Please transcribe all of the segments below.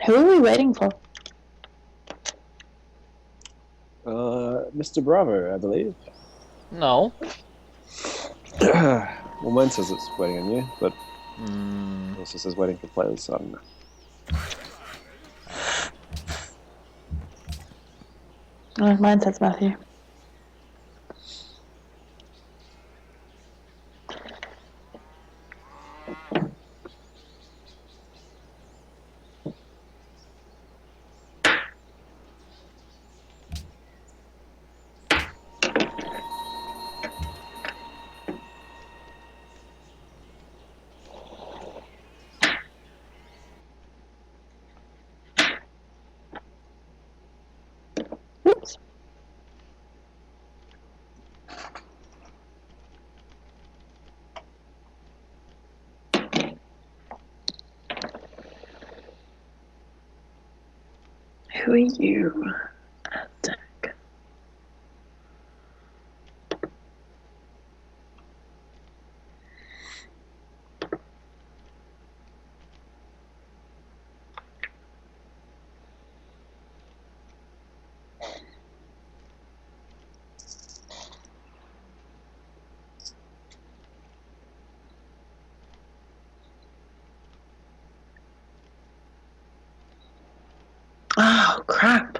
Who are we waiting for? Mr. Bravo, I believe. No. Well, mine says it's waiting on you, but Hmm. it also says waiting for players, so I don't know. Oh, mine says Matthew. Oops. Who are you? Aztec. Oh, crap.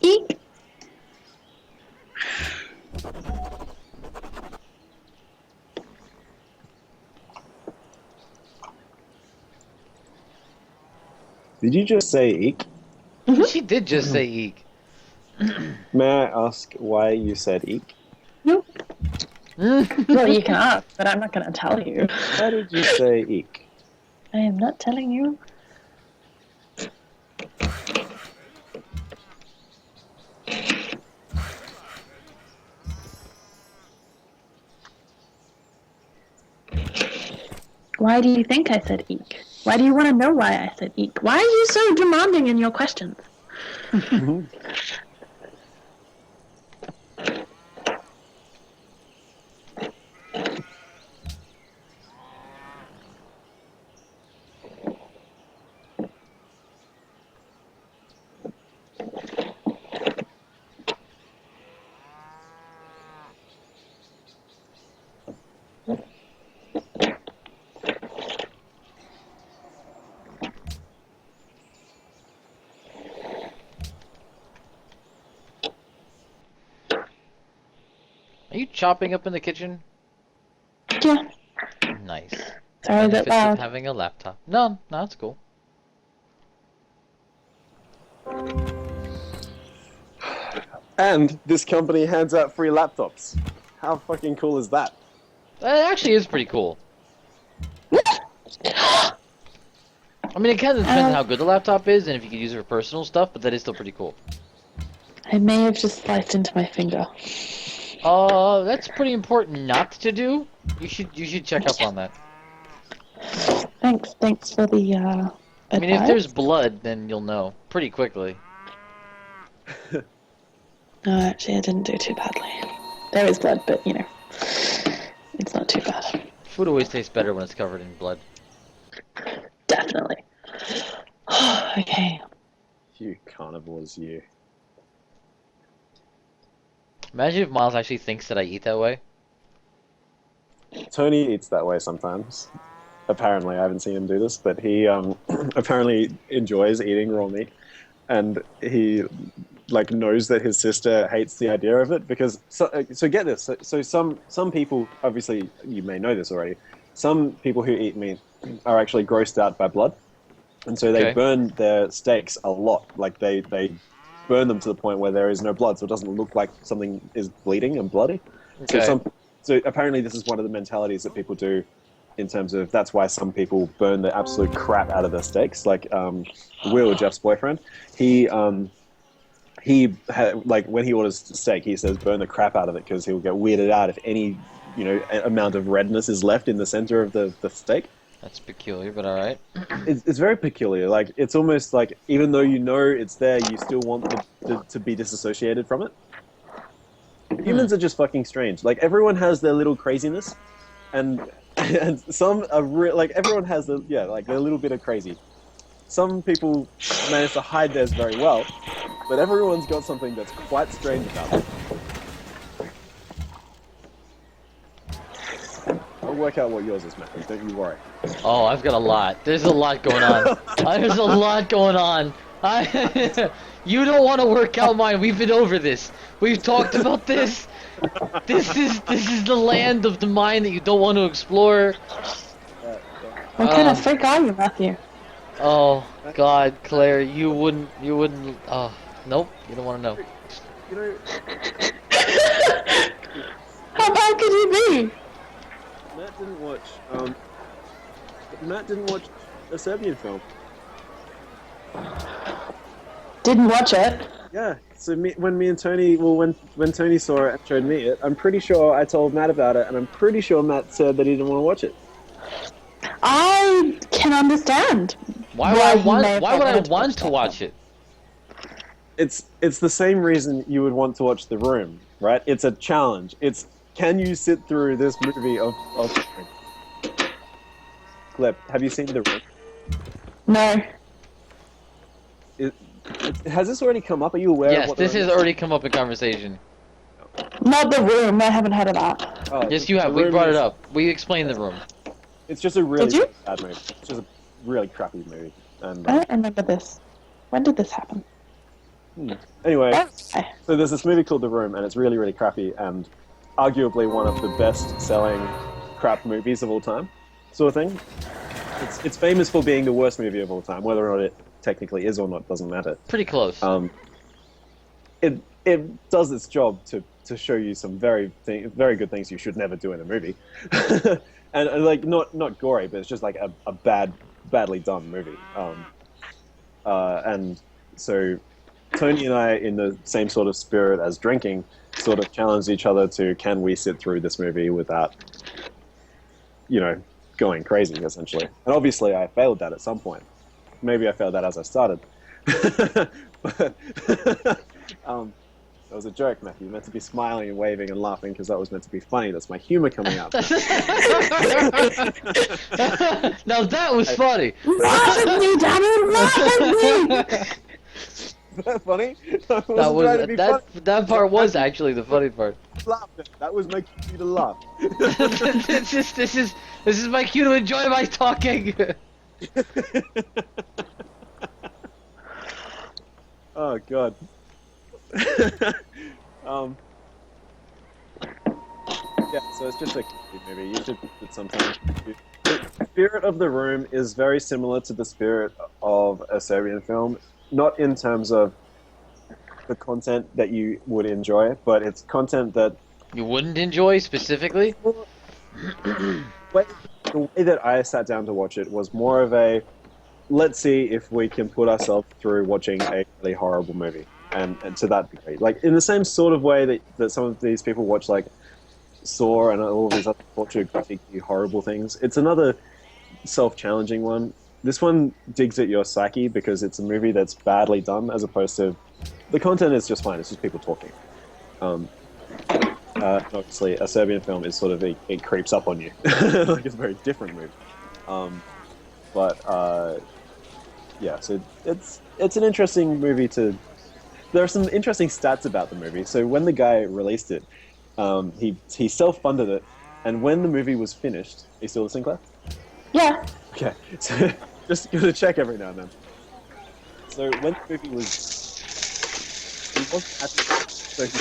Eek. Did you just say eek? She did just say eek. May I ask why you said eek? Nope. Well, you can ask, but I'm not going to tell you. Why did you say eek? I am not telling you. Why do you think I said eek? Why do you want to know why I said eek? Why are you so demanding in your questions? Are you chopping up in the kitchen? Yeah. Nice. Sorry, a bit Benefits of loud. having a laptop. No, no, it's cool. And this company hands out free laptops. How fucking cool is that? That actually is pretty cool. I mean, it kind of depends on how good the laptop is and if you can use it for personal stuff, but that is still pretty cool. I may have just sliced into my finger. That's pretty important not to do. You should check up on that. Thanks for the I mean, if there's advice. blood, then you'll know pretty quickly. No, actually, I didn't do too badly. There is blood, but you know, it's not too bad. Food always tastes better when it's covered in blood. Definitely. Okay. You carnivores, you. Imagine if Miles actually thinks that I eat that way. Tony eats that way sometimes. Apparently, I haven't seen him do this, but he apparently enjoys eating raw meat, and he like knows that his sister hates the idea of it because. So get this. So some people, obviously, you may know this already. Some people who eat meat are actually grossed out by blood, and so they Okay. burn their steaks a lot. Like they burn them to the point where there is no blood, so it doesn't look like something is bleeding and bloody. Okay. So apparently this is one of the mentalities that people do in terms of that's why some people burn the absolute crap out of their steaks. Like Will, Jeff's boyfriend, he like when he orders steak, he says burn the crap out of it because he'll get weirded out if any amount of redness is left in the center of the steak. That's peculiar, but alright. It's very peculiar. Like it's almost like even though you know it's there, you still want to be disassociated from it. Humans are just fucking strange. Like everyone has their little craziness, and some are like everyone has their little bit of crazy. Some people manage to hide theirs very well, but everyone's got something that's quite strange about them. I'll work out what yours is, Matthew. Don't you worry. Oh, I've got a lot. There's a lot going on. There's a lot going on. You don't want to work out mine. We've been over this. We've talked about this. This is the land of the mind that you don't want to explore. What kind of freak are you, Matthew? Oh God, Claire, you wouldn't. Oh, nope. You don't want to know. You know, How bad could you be? Matt didn't watch a Serbian film. Didn't watch it. Yeah. So when Tony saw it and showed me it, I'm pretty sure I told Matt about it, and I'm pretty sure Matt said that he didn't want to watch it. I can understand. Why would I want to watch it? It's the same reason you would want to watch The Room, right? It's a challenge. Can you sit through this movie of Gleb, have you seen The Room? No. Has this already come up? Are you aware of Yes, what this The Room has is? already come up in conversation. Not The Room. I haven't heard of that. Oh, Yes, The you have. We Room brought it is- up. We explained the room. It's just a really Did you? bad movie. It's just a really crappy movie. And I don't remember this. When did this happen? anyway, Okay. so there's this movie called The Room, and it's really, really crappy, and arguably one of the best-selling crap movies of all time, sort of thing. It's famous for being the worst movie of all time. Whether or not it technically is or not doesn't matter. Pretty close. It does its job to show you some very good things you should never do in a movie, and like not gory, but it's just like a badly done movie. And so Tony and I, in the same sort of spirit as drinking, sort of challenged each other to can we sit through this movie without, going crazy, essentially. And obviously I failed that at some point. Maybe I failed that as I started. But that was a joke, Matthew. You meant to be smiling and waving and laughing because that was meant to be funny. That's my humor coming out. Now that was funny. Laugh at me, damn it! Laugh at me! Is that funny? I wasn't That trying to be funny. that part was actually the funny part. Laughed. That was my cue to laugh. This is my cue to enjoy my talking. Oh god. Yeah, so it's just a cute movie. You should sometimes. The spirit of The Room is very similar to the spirit of a Serbian film, not in terms of the content that you would enjoy, but it's content that You wouldn't enjoy specifically? the way that I sat down to watch it was more of a let's see if we can put ourselves through watching a really horrible movie, and to that degree, like in the same sort of way that some of these people watch like Saw and all these other torture, graffiti, horrible things. It's another self-challenging one. This one digs at your psyche because it's a movie that's badly done, as opposed to the content is just fine. It's just people talking. obviously, a Serbian film is sort of it creeps up on you, like it's a very different movie. But yeah, so it's an interesting movie to. There are some interesting stats about the movie. So when the guy released it, he self-funded it, and when the movie was finished, are you still listening, Claire? Yeah. Okay, so just gonna check every now and then. So when the movie was, he wasn't happy, so he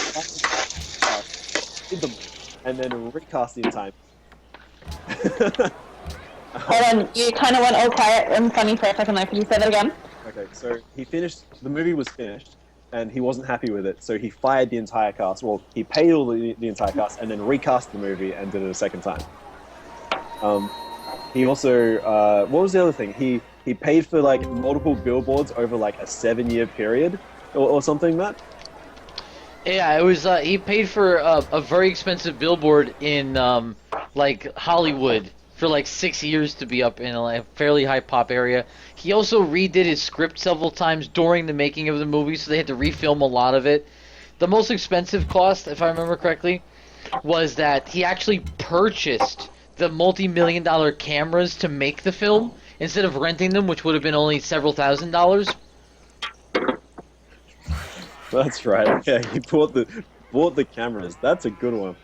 did the movie and then recast the entire. Hold on, you kind of went all quiet and funny for a second there. Could you say that again? Okay, so the movie was finished, and he wasn't happy with it, so he fired the entire cast. Well, he paid all the entire cast, and then recast the movie and did it a second time. He also, what was the other thing? He paid for like multiple billboards over like a 7-year period, or something, Matt? Yeah, it was. He paid for a very expensive billboard in like Hollywood for like 6 years to be up in a fairly high pop area. He also redid his script several times during the making of the movie, so they had to refilm a lot of it. The most expensive cost, if I remember correctly, was that he actually purchased the multi-million-dollar cameras to make the film instead of renting them, which would have been only several $1,000s. That's right. Yeah, he bought the cameras. That's a good one.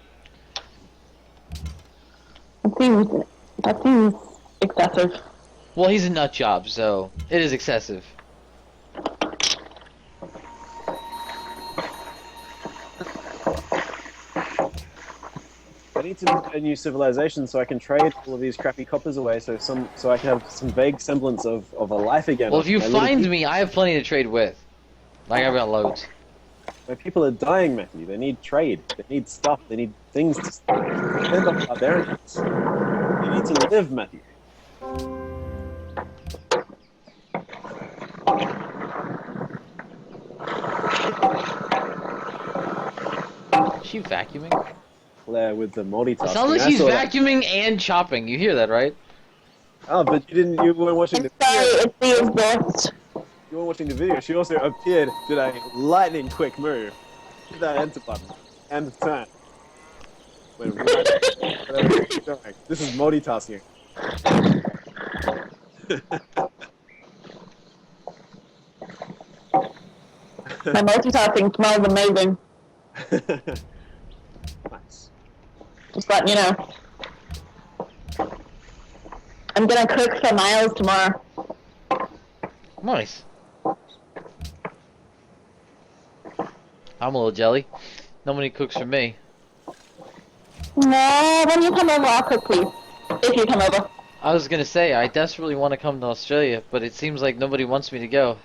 That seems excessive. Well, he's a nut job, so it is excessive. I need to make a new civilization so I can trade all of these crappy coppers away, so I can have some vague semblance of a life again. Well, if you My find little me, I have plenty to trade with. Like, I've got loads. My people are dying, Matthew. They need trade. They need stuff. They need things to spend on barbarians. They need to live, Matthew. Is she vacuuming? Claire with the multitasking. It sounds like I she's saw that. vacuuming and chopping. You hear that, right? Oh, but you weren't watching the Sorry, video. it's the exhaust. You weren't watching the video. She also appeared, did a lightning quick move. Hit that enter button. And turn. Wait, right. This is multitasking. My multitasking smells amazing. Nice. Just letting you know. I'm gonna cook for Miles tomorrow. Nice. I'm a little jelly. Nobody cooks for me. No, when you come over, I'll cook for you. If you come over. I was gonna say, I desperately want to come to Australia, but it seems like nobody wants me to go.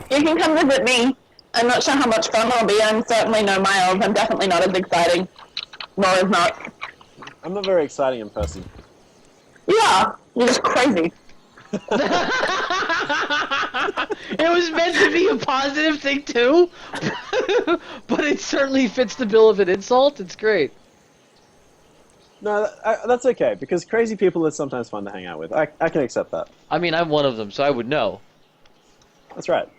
You can come visit me. I'm not sure how much fun it'll be. I'm certainly no Miles. I'm definitely not as exciting. Nor is not. I'm not very exciting in person. Yeah, you're just crazy. It was meant to be a positive thing too, but it certainly fits the bill of an insult. It's great. No, that's okay, because crazy people are sometimes fun to hang out with. I can accept that. I mean, I'm one of them, so I would know. That's right.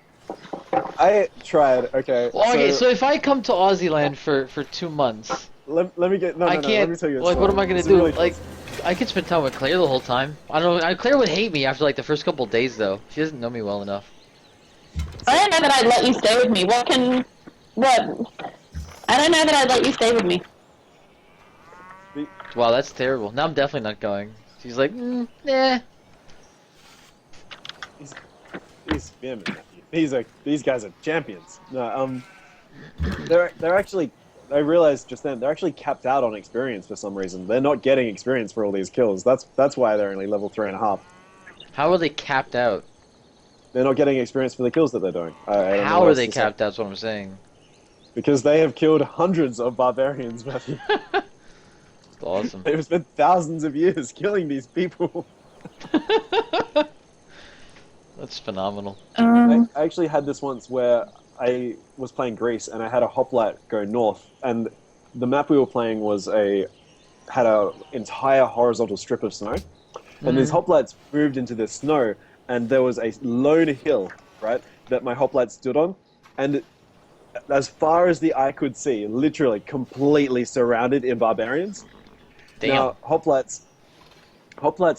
I tried, okay. Well, okay, so if I come to Aussieland for 2 months, Let me get... No, I no, can't. let me tell you a Like, what story. am I gonna This is do? really Like, close. I could spend time with Claire the whole time. I don't know. Claire would hate me after like the first couple of days, though. She doesn't know me well enough. I don't know that I'd let you stay with me. What? I don't know that I'd let you stay with me. Wow, that's terrible. Now I'm definitely not going. She's like, nah. He's spamming that. These guys are champions. No, they're actually... I realized just then, they're actually capped out on experience for some reason. They're not getting experience for all these kills. That's why they're only level 3.5. How are they capped out? They're not getting experience for the kills that they're doing. I don't know How what are else they to say. capped out? That's what I'm saying. Because they have killed hundreds of barbarians, Matthew. It's awesome. They've spent thousands of years killing these people. That's phenomenal. I actually had this once where I was playing Greece and I had a hoplite go north, and the map we were playing had a entire horizontal strip of snow, and these hoplites moved into the snow, and there was a lone hill, right, that my hoplite stood on, and as far as the eye could see, literally completely surrounded in barbarians. Damn. Now, hoplites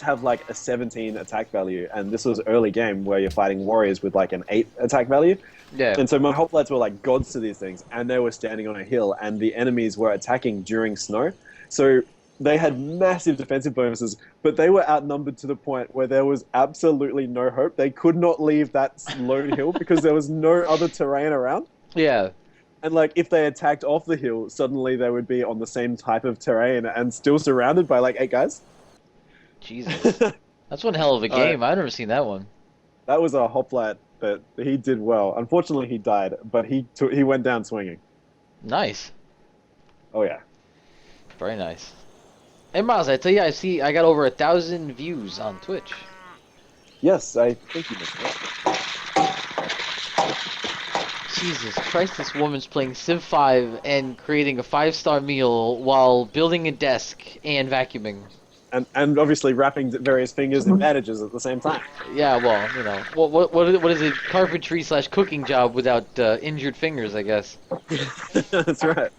have like a 17 attack value, and this was early game where you're fighting warriors with like an 8 attack value. Yeah. And so my hoplites were like gods to these things, and they were standing on a hill, and the enemies were attacking during snow. So they had massive defensive bonuses, but they were outnumbered to the point where there was absolutely no hope. They could not leave that lone hill because there was no other terrain around. Yeah. And like if they attacked off the hill, suddenly they would be on the same type of terrain and still surrounded by like 8 guys. Jesus. That's one hell of a game. I've never seen that one. That was a hoplite, but he did well. Unfortunately, he died, but he went down swinging. Nice. Oh yeah. Very nice. Hey Miles, I tell you, I got over 1,000 views on Twitch. Yes, I think you missed that. Jesus Christ, this woman's playing Civ 5 and creating a 5-star meal while building a desk and vacuuming. And obviously wrapping various fingers in bandages at the same time. Yeah, well, you know, what is it? Carpentry / cooking job without injured fingers, I guess. That's right.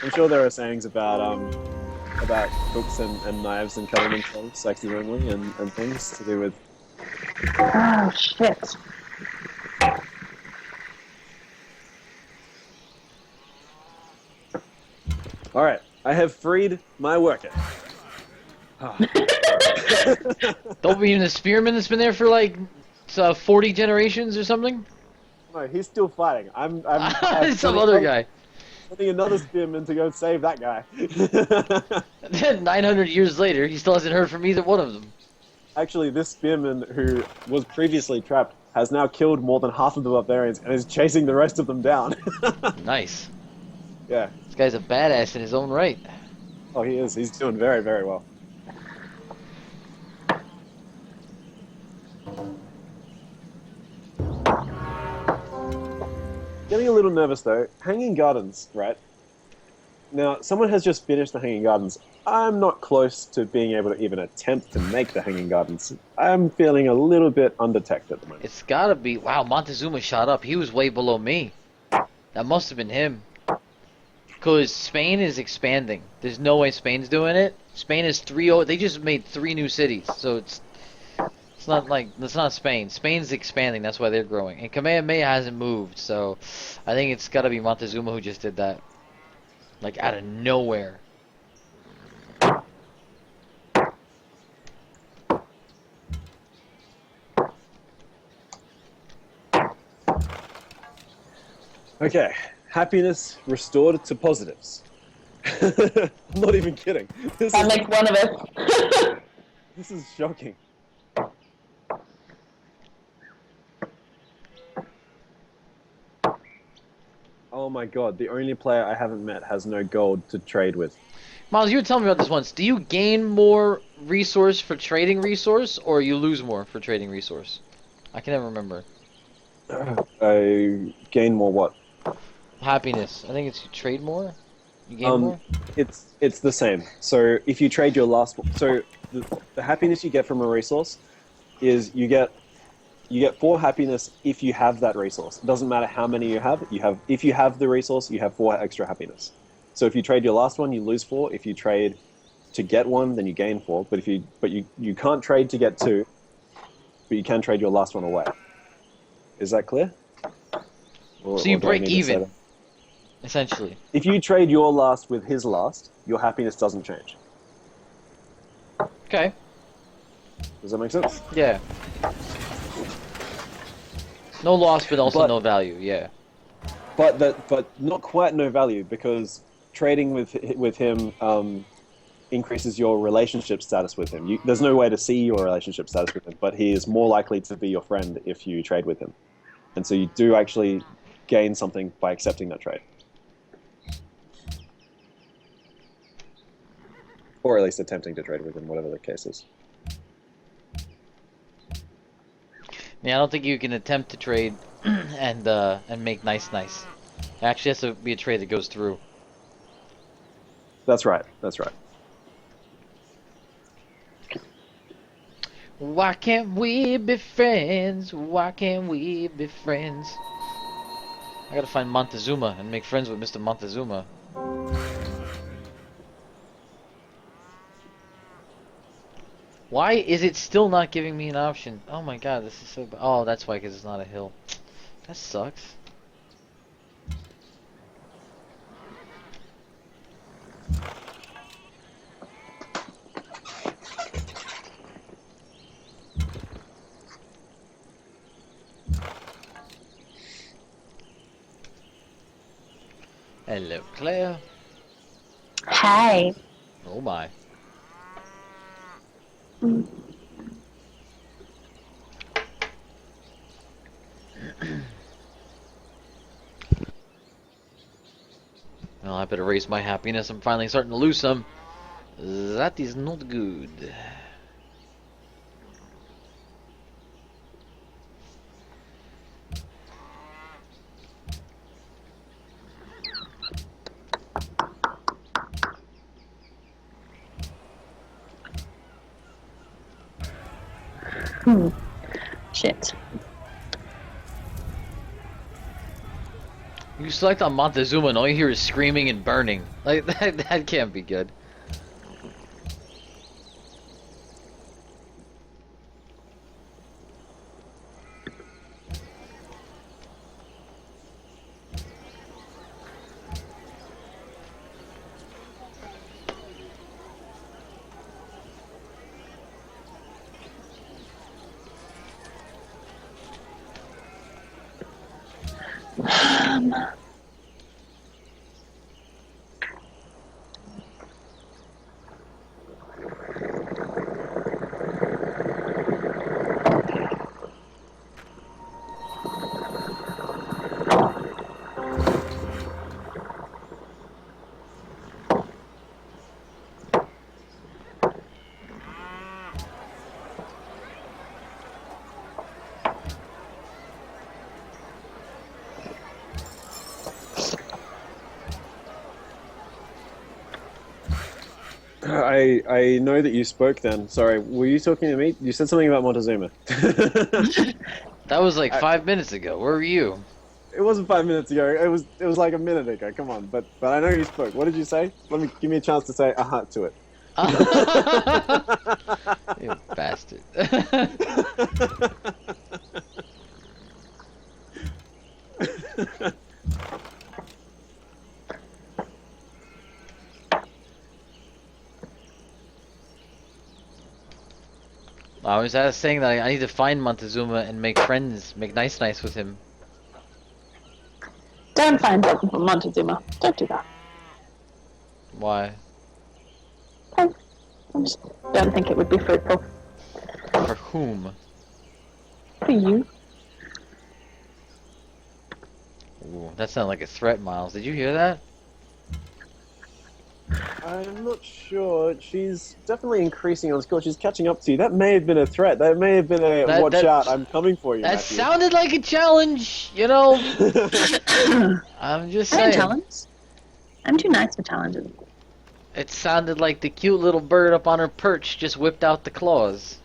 I'm sure there are sayings about cooks and knives and cutting themselves accidentally and things to do with. Oh, shit. All right, I have freed my worker. Don't mean the spearman that's been there for like 40 generations or something? No, he's still fighting. I'm Some other guy. sending another spearman to go save that guy. Then 900 years later, he still hasn't heard from either one of them. Actually, this spearman who was previously trapped has now killed more than half of the barbarians and is chasing the rest of them down. Nice. Yeah. This guy's a badass in his own right. Oh, he is. He's doing very, very well. Getting a little nervous though. Hanging Gardens, right? Now, someone has just finished the Hanging Gardens. I'm not close to being able to even attempt to make the Hanging Gardens. I'm feeling a little bit undetected at the moment. It's gotta be. Wow, Montezuma shot up. He was way below me. That must have been him. Because Spain is expanding. There's no way Spain's doing it. Spain is 3-0. They just made 3 new cities. So it's not Spain. Spain's expanding. That's why they're growing. And Kamehameha hasn't moved. So I think it's gotta be Montezuma who just did that. Like out of nowhere. Okay, happiness restored to positives. I'm not even kidding. That makes one of us. This is shocking. Oh my god, the only player I haven't met has no gold to trade with. Miles, you were telling me about this once. Do you gain more resource for trading resource, or you lose more for trading resource? I can never remember. I gain more what? Happiness. I think it's you trade more. You gain more. It's the same. So if you trade your last, so the happiness you get from a resource is you get 4 happiness if you have that resource. It doesn't matter how many you have. If you have the resource, you have 4 extra happiness. So if you trade your last one, you lose 4. If you trade to get 1, then you gain 4. But you can't trade to get 2, but you can trade your last one away. Is that clear? So you break even, essentially. If you trade your last with his last, your happiness doesn't change. Okay. Does that make sense? Yeah. No loss, but also no value. Yeah. But not quite no value, because trading with him increases your relationship status with him. There's no way to see your relationship status with him, but he is more likely to be your friend if you trade with him. And so you do actually gain something by accepting that trade. Or at least attempting to trade with him, whatever the case is. Yeah, I don't think you can attempt to trade and make nice. It actually has to be a trade that goes through. That's right. That's right. Why can't we be friends? Why can't we be friends? I gotta find Montezuma and make friends with Mr. Montezuma. Why is it still not giving me an option? Oh my god, this is so bad. Oh, that's why, because it's not a hill. That sucks. Hello, Claire. Hi. Oh my. Mm. Well, I better raise my happiness. I'm finally starting to lose some. That is not good. Shit. You select on Montezuma and all you hear is screaming and burning. Like, that can't be good. I know that you spoke then. Sorry, were you talking to me? You said something about Montezuma. That was like 5 minutes ago. Where were you? It wasn't 5 minutes ago. It was like a minute ago. Come on, but I know you spoke. What did you say? Give me a chance to say to it. You bastard. I was saying that I need to find Montezuma and make friends, make nice with him. Don't find Montezuma. Don't do that. Why? I just don't think it would be fruitful. For whom? For you. Ooh, that sounded like a threat, Miles. Did you hear that? I'm not sure. She's definitely increasing on score. She's catching up to you. That may have been a threat. That may have been a watch out. I'm coming for you. That Matthew. sounded like a challenge, you know. I'm just I saying. am challenged. I'm too nice for challenges. It sounded like the cute little bird up on her perch just whipped out the claws.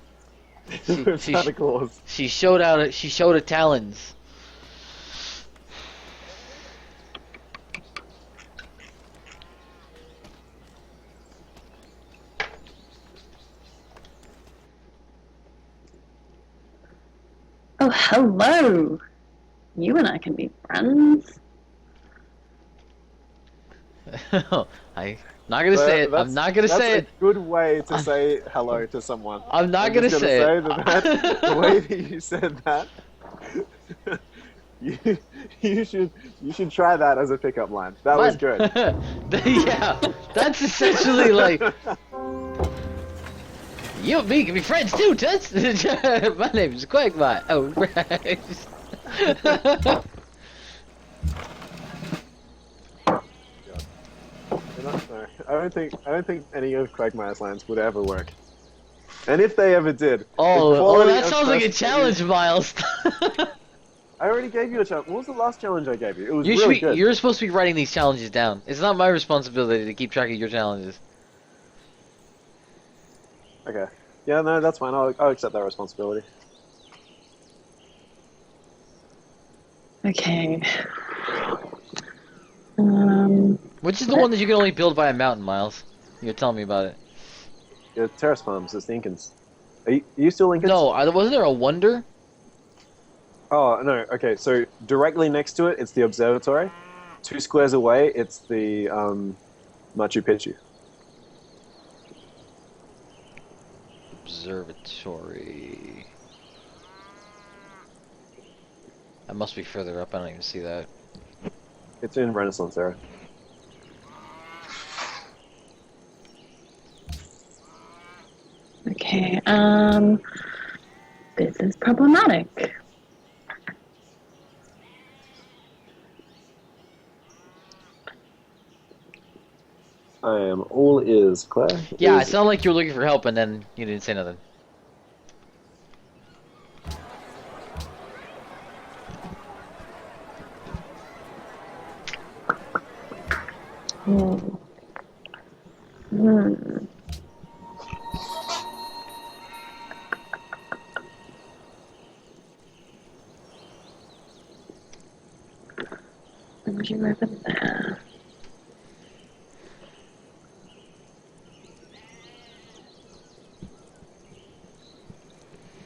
Santa Claus. She showed her talons. Oh, hello. You and I can be friends. I'm not gonna say it. I'm not gonna say it. That's a good way to say hello to someone. I'm not gonna say it. That the way that you said that, you should try that as a pickup line. That was good. Yeah, that's essentially like you and me can be friends too, Toots. My name is Quagmire. Oh, right. No, I don't think any of Quagmire's lines would ever work. And if they ever did, oh, that sounds like a challenge, Miles. I already gave you a challenge. What was the last challenge I gave you? It was You really good. You're supposed to be writing these challenges down. It's not my responsibility to keep track of your challenges. Okay. Yeah, no, that's fine. I'll accept that responsibility. Okay. Which is the one that you can only build by a mountain, Miles? You're telling me about it. Yeah, terrace farms, it's the Incans. Are you still Incans? No, wasn't there a wonder? Oh, no, okay, so directly next to it, it's the observatory. 2 squares away, it's the Machu Picchu. Observatory. That must be further up. I don't even see that. It's in Renaissance era. Okay, this is problematic. I am all ears, Claire. Yeah, it Is- sounded like you were looking for help and then you didn't say nothing. Hmm. Hmm. Would you over there?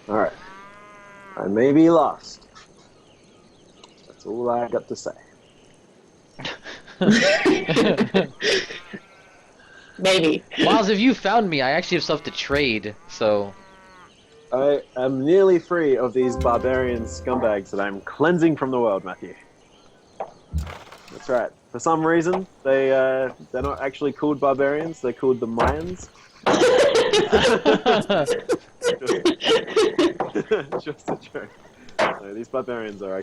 Alright. I may be lost. That's all I got to say. Maybe. Miles, if you found me, I actually have stuff to trade, so... I am nearly free of these barbarian scumbags that I'm cleansing from the world, Matthew. That's right. For some reason, they're not actually called barbarians, they're called the Mayans. Just a joke. No, these barbarians are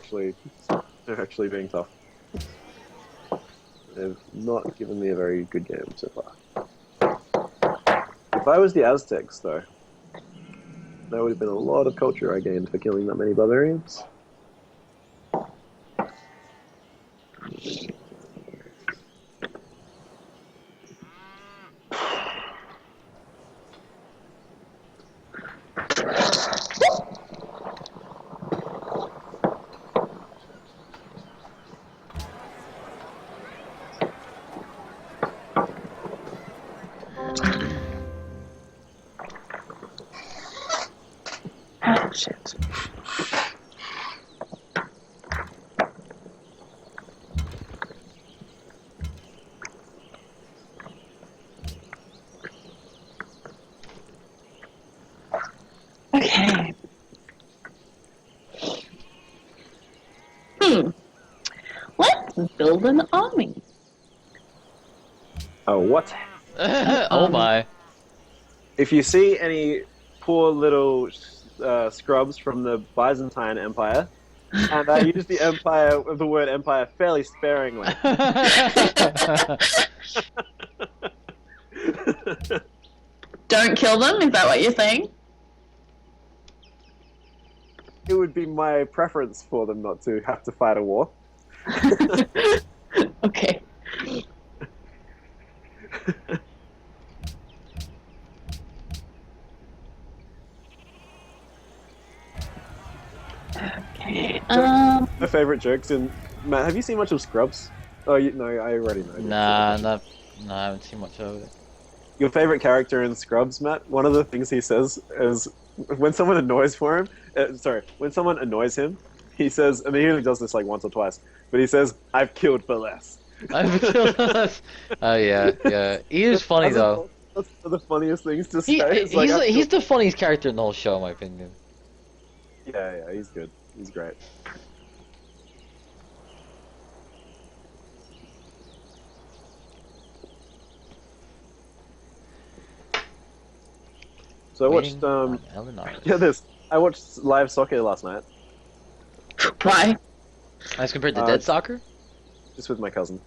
they're actually being tough. They've not given me a very good game so far. If I was the Aztecs, though, there would have been a lot of culture I gained for killing that many barbarians. Oh, shit. Okay. Let's build an army. Oh, what? Oh my. If you see any poor little scrubs from the Byzantine Empire, and I use the word empire fairly sparingly. Don't kill them, is that what you're saying? It would be my preference for them not to have to fight a war. Okay. Okay. My favorite jokes in Matt. Have you seen much of Scrubs? Oh, no, I already know. Nah, I haven't seen much of it. Your favorite character in Scrubs, Matt? One of the things he says is when someone annoys when someone annoys him, he says, and he only does this like once or twice, but he says, "I've killed for less." I've killed us. Oh yeah, yeah. He is funny though. That's one of the funniest things to say. It's He's the funniest character in the whole show, in my opinion. Yeah, he's good. He's great. So I watched I watched live soccer last night. Why? As compared to dead soccer? Just with my cousin.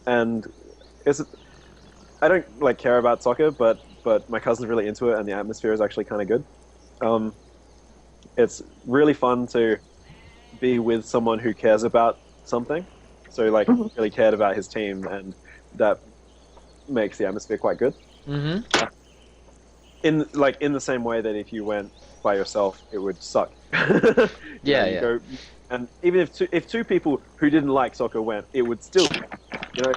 And I don't like care about soccer, but my cousin's really into it, and the atmosphere is actually kind of good. It's really fun to be with someone who cares about something. So like really cared about his team, and that makes the atmosphere quite good. Mm-hmm. In the same way that if you went by yourself, it would suck. Yeah. And even if two people who didn't like soccer went, it would still You know,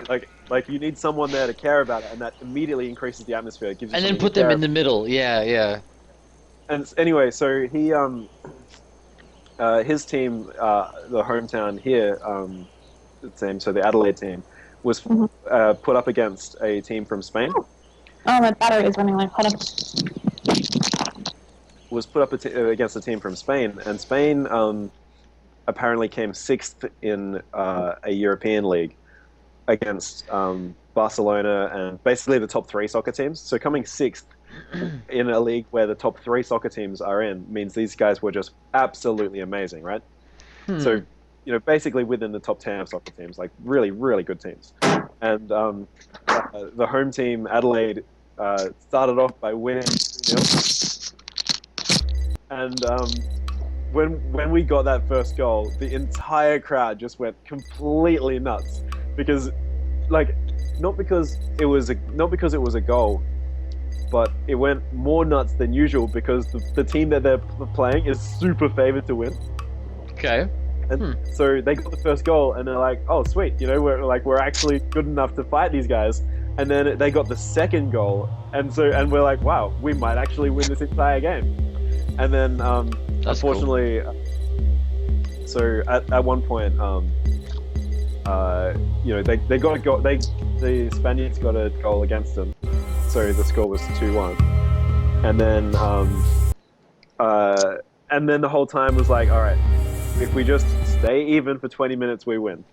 like you need someone there to care about it, and that immediately increases the atmosphere. It gives you And then something put to them care in the middle. Yeah, yeah. And anyway, so he his team, the hometown here, the team, so the Adelaide team, was Mhm. put up against a team from Spain. Oh, my battery is running low. Hold on. Was put up against a team from Spain, and Spain apparently came sixth in a European league against Barcelona and basically the top three soccer teams. So coming sixth in a league where the top three soccer teams are in means these guys were just absolutely amazing, right? So, Hmm. basically within the top 10 of soccer teams, like really, really good teams. And the home team, Adelaide, started off by winning 2-0. And when we got that first goal, the entire crowd just went completely nuts because, like, not because it was a goal, but it went more nuts than usual because the team that they're playing is super favored to win. Okay. And so they got the first goal, and they're like, "Oh, sweet! You know, we're actually good enough to fight these guys." And then they got the second goal, and we're like, "Wow, we might actually win this entire game." And then, That's unfortunately, so at one point, they got a goal. The Spaniards got a goal against them, so the score was 2-1. And then the whole time was like, "All right. If we just stay even for 20 minutes, we win."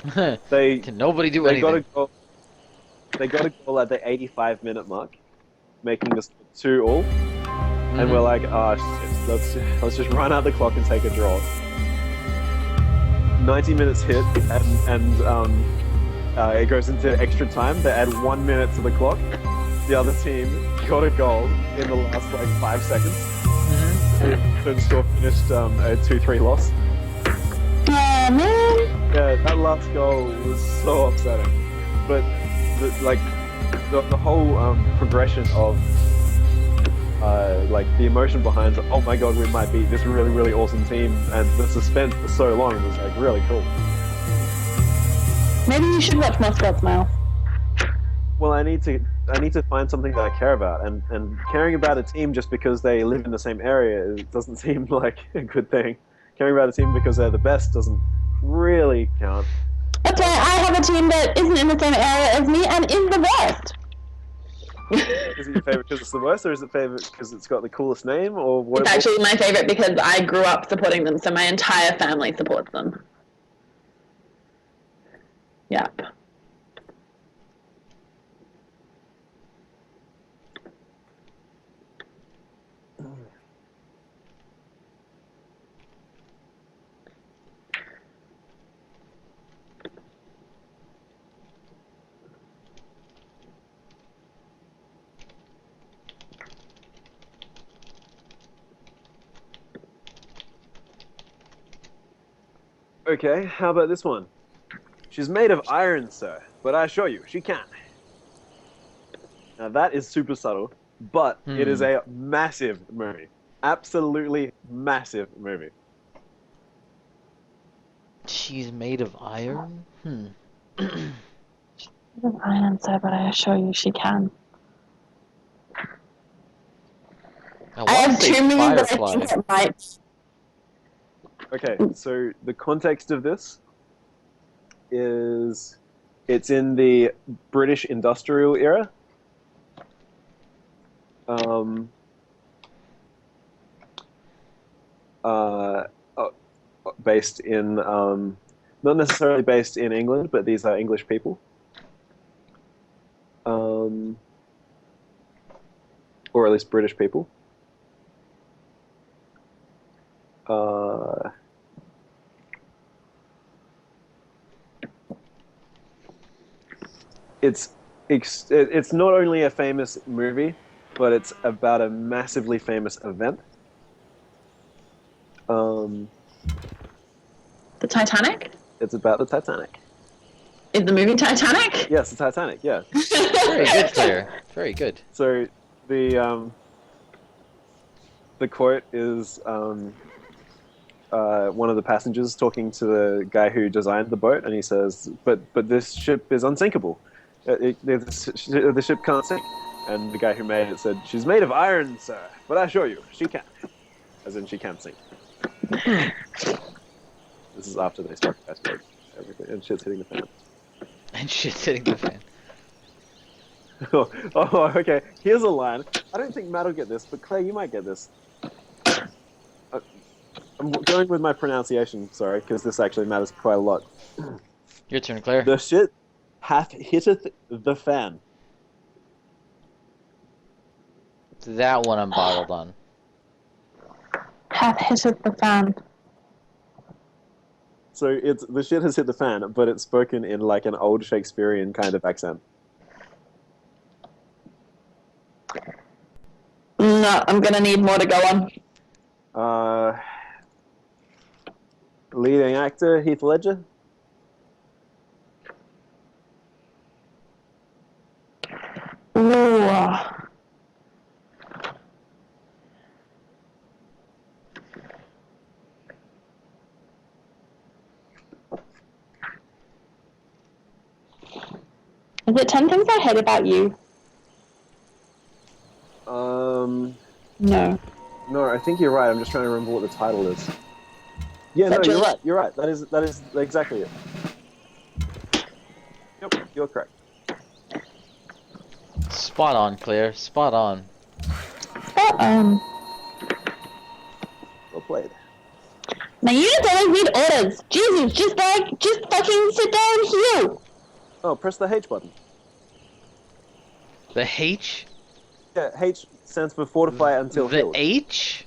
cool. They Can nobody do they got a anything? goal. They got a goal at the 85-minute mark, making this 2-2, and we're like, "Ah, shit, let's just run out the clock and take a draw." 90 minutes hit, and it goes into extra time. They add 1 minute to the clock. The other team got a goal in the last 5 seconds. So the score finished a 2-3 loss. Oh, man. Yeah, that last goal was so upsetting. But the whole progression of the emotion behind, oh my god, we might beat this really, really awesome team, and the suspense for so long was really cool. Maybe you should watch more Sports Mail. Well, I need to find something that I care about, and caring about a team just because they live in the same area doesn't seem like a good thing. Caring about a team because they're the best doesn't really count. That's why I have a team that isn't in the same area as me and is the worst. Is it your favorite because it's the worst, or is it favorite because it's got the coolest name, or what? It's actually my favorite because I grew up supporting them, so my entire family supports them. Yep. Okay, how about this one? She's made of iron, sir, but I assure you, she can. Now that is super subtle, but it is a massive movie. Absolutely massive movie. She's made of iron? Iron, sir, but I assure you she can. I have two movies that I think it might. Okay, so the context of this is it's in the British industrial era. Based in, not necessarily based in England, but these are English people. Or at least British people. It's not only a famous movie, but it's about a massively famous event. The Titanic? It's about the Titanic. Is the movie Titanic? Yes, the Titanic. Yeah. Very good, Claire. Very good. So the quote is, one of the passengers talking to the guy who designed the boat, and he says, "But this ship is unsinkable. The ship can't sink." And the guy who made it said, "She's made of iron, sir, but I assure you, she can." As in, she can sink. This is after they start everything, and shit's hitting the fan. And shit's hitting the fan. Oh, okay. Here's a line. I don't think Matt will get this, but Claire, you might get this. I'm going with my pronunciation, sorry, because this actually matters quite a lot. Your turn, Claire. The shit hath hitteth the fan. That one I'm bottled on. Hath hitted the fan. So it's the shit has hit the fan, but it's spoken in like an old Shakespearean kind of accent. No, I'm gonna need more to go on. Leading actor Heath Ledger. Ooh. Is it 10 Things I Hate About You? No. No, I think you're right. I'm just trying to remember what the title is. Yeah, no, you're right. You're right. That is exactly it. Yep, you're correct. Spot on, Claire. Spot on. But, Well played. now you just always need orders. Jesus, just fucking sit down and heal. Oh, press the H button. The H? Yeah, H stands for fortify until The healed. H?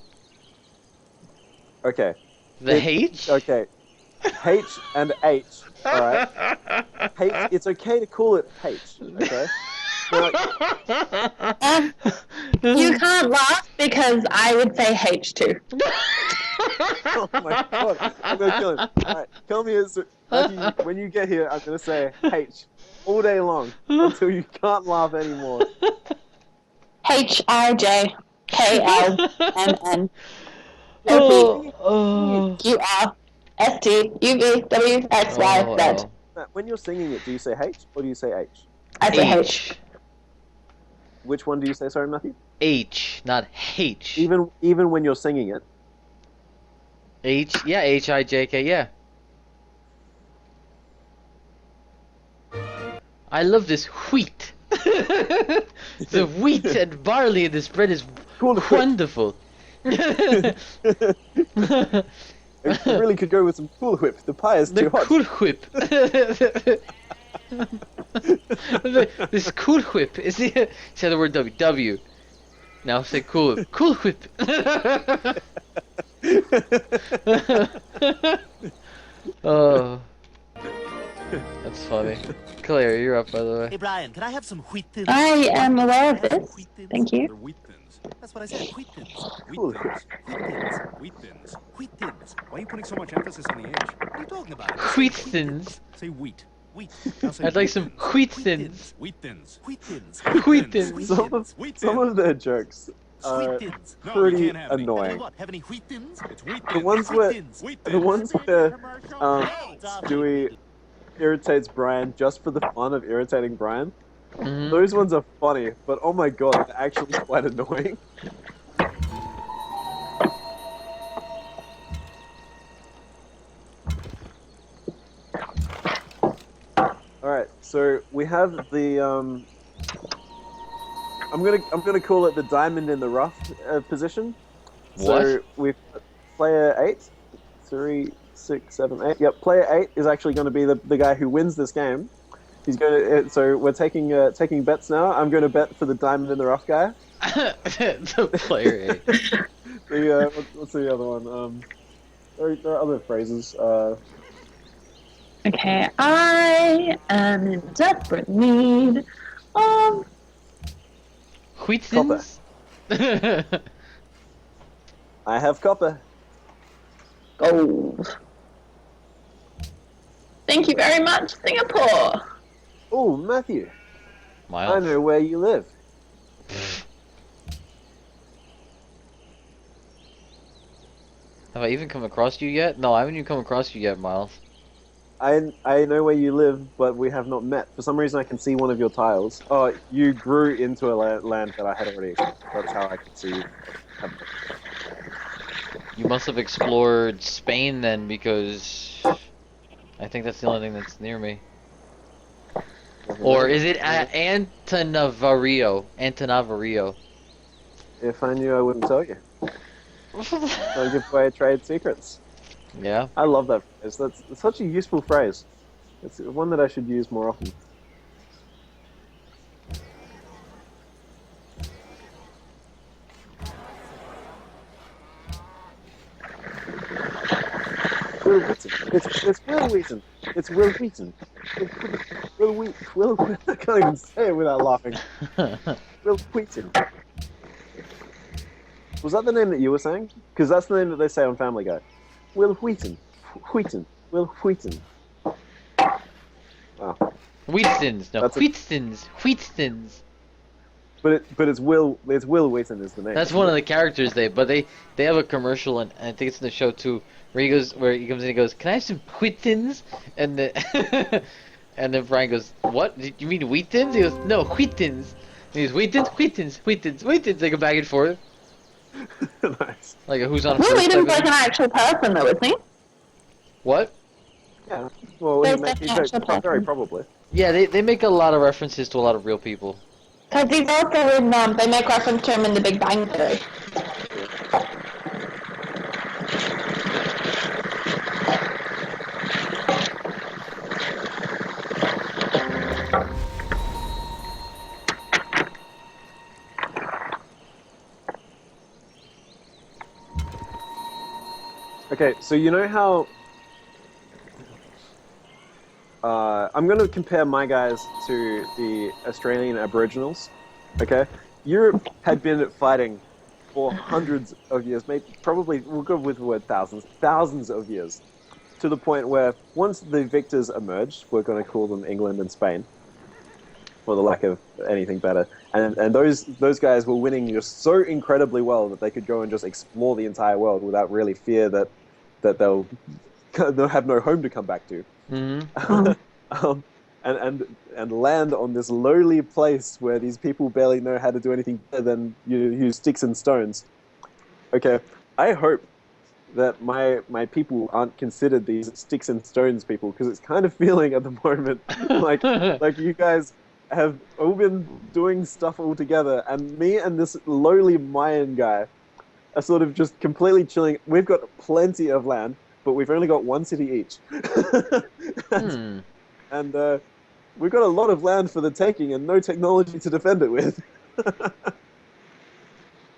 Okay. The H? Okay. H and H. All right. H. It's okay to call it H. Okay. Now, You can't laugh because I would say H too. oh my god, I'm gonna kill him. Alright, tell me Matthew, when you get here, I'm gonna say H all day long until you can't laugh anymore. HRJ KLMN Oh, QRSTUVWXYZ. Matt, when you're singing it, do you say H or do you say H? I say H. Which one do you say, sorry, Matthew? H, not H. Even when you're singing it. H, yeah, H-I-J-K, yeah. I love this wheat. The wheat and barley in this bread is Cool. wonderful. You really could go with some Cool Whip. The pie is The too hot. Cool Whip. This Cool Whip is the say the word W. W. Now say Cool Whip. Cool Whip. Oh, that's funny. Claire, you're up, by the way. Hey Brian, can I have some wheat thins? I am aware of Can I have this. some wheat thins? Thank you. They're wheat thins. That's what I said. Wheat thins. Cool. Wheat thins. Wheat thins. Wheat thins. Wheat thins. Why are you putting so much emphasis on the H? What are you talking about? Wheat thins. Say wheat. Wheat. Now say I'd like wheat some thins. wheat thins. Wheat thins. Wheat thins. Wheat thins. Some of their jokes are Sweet thins. No, you pretty can't have any. Have any annoying. what? Have any wheat thins? It's wheat The thins. ones Wheat where thins. Wheat the thins. ones where Stop. Stewie irritates Brian just for the fun of irritating Brian. Mhm. Those ones are funny, but oh my god, they're actually quite annoying. Alright, so we have the I'm gonna call it the diamond in the rough position. So What? we've player 8, 3, 6, 7, 8. Yep, player 8 is actually going to be the guy who wins this game. He's going to. So we're taking bets now. I'm going to bet for the diamond in the rough guy. The player A. What's the other one? There are other phrases. Okay, I am in desperate need of Wheat Copper. thins? I have copper. gold. Thank you very much, Singapore. Oh, Matthew, I Miles. know where you live. Have I even come across you yet? No, I haven't even come across you yet, Miles. I know where you live, but we have not met. For some reason, I can see one of your tiles. Oh, you grew into a land that I had already explored. That's how I can see you. You must have explored Spain then, because I think that's the only thing that's near me. Or is it Antanavario? Antanavario. If I knew, I wouldn't tell you. Don't give away trade secrets. Yeah. I love that phrase. That's such a useful phrase. It's one that I should use more often. Will Wheaton. It's Will Wheaton. It's Will Wheaton. Will I can't even say it without laughing. Will Wheaton. Was that the name that you were saying? Because that's the name that they say on Family Guy. Will Wheaton. Wheaton. Will Wheaton. Wow. Wheatstons. No, That's a- Wheatstons. Wheatstons. But it's Will Wheaton is the name. That's one of the characters they have a commercial, and I think it's in the show too, where he comes in and goes, "Can I have some Wheatons?" And then and then Brian goes, "What? Did you mean Wheatons?" He goes, "No, Wheatons." And he goes, "Wheatons, Wheatons, Wheatons, Wheatons." They go back and forth Nice. like a who's on Will first. Wheaton's type like of- an actual person, though, isn't he? What? Yeah. Well, There's he definitely actual person. very probably. Yeah, they make a lot of references to a lot of real people. Because he's also in, they make reference to him in The Big Bang Theory. Okay, so you know how I'm going to compare my guys to the Australian Aboriginals. Okay, Europe had been fighting for hundreds of years, maybe probably we'll go with the word thousands of years, to the point where once the victors emerged, we're going to call them England and Spain, for the lack of anything better, and those guys were winning just so incredibly well that they could go and just explore the entire world without really fear that they'll have no home to come back to. Mm-hmm. And land on this lowly place where these people barely know how to do anything better than use sticks and stones. Okay, I hope that my people aren't considered these sticks and stones people, because it's kind of feeling at the moment like you guys have all been doing stuff all together, and me and this lowly Mayan guy are sort of just completely chilling. We've got plenty of land, but we've only got one city each. And we've got a lot of land for the taking and no technology to defend it with. By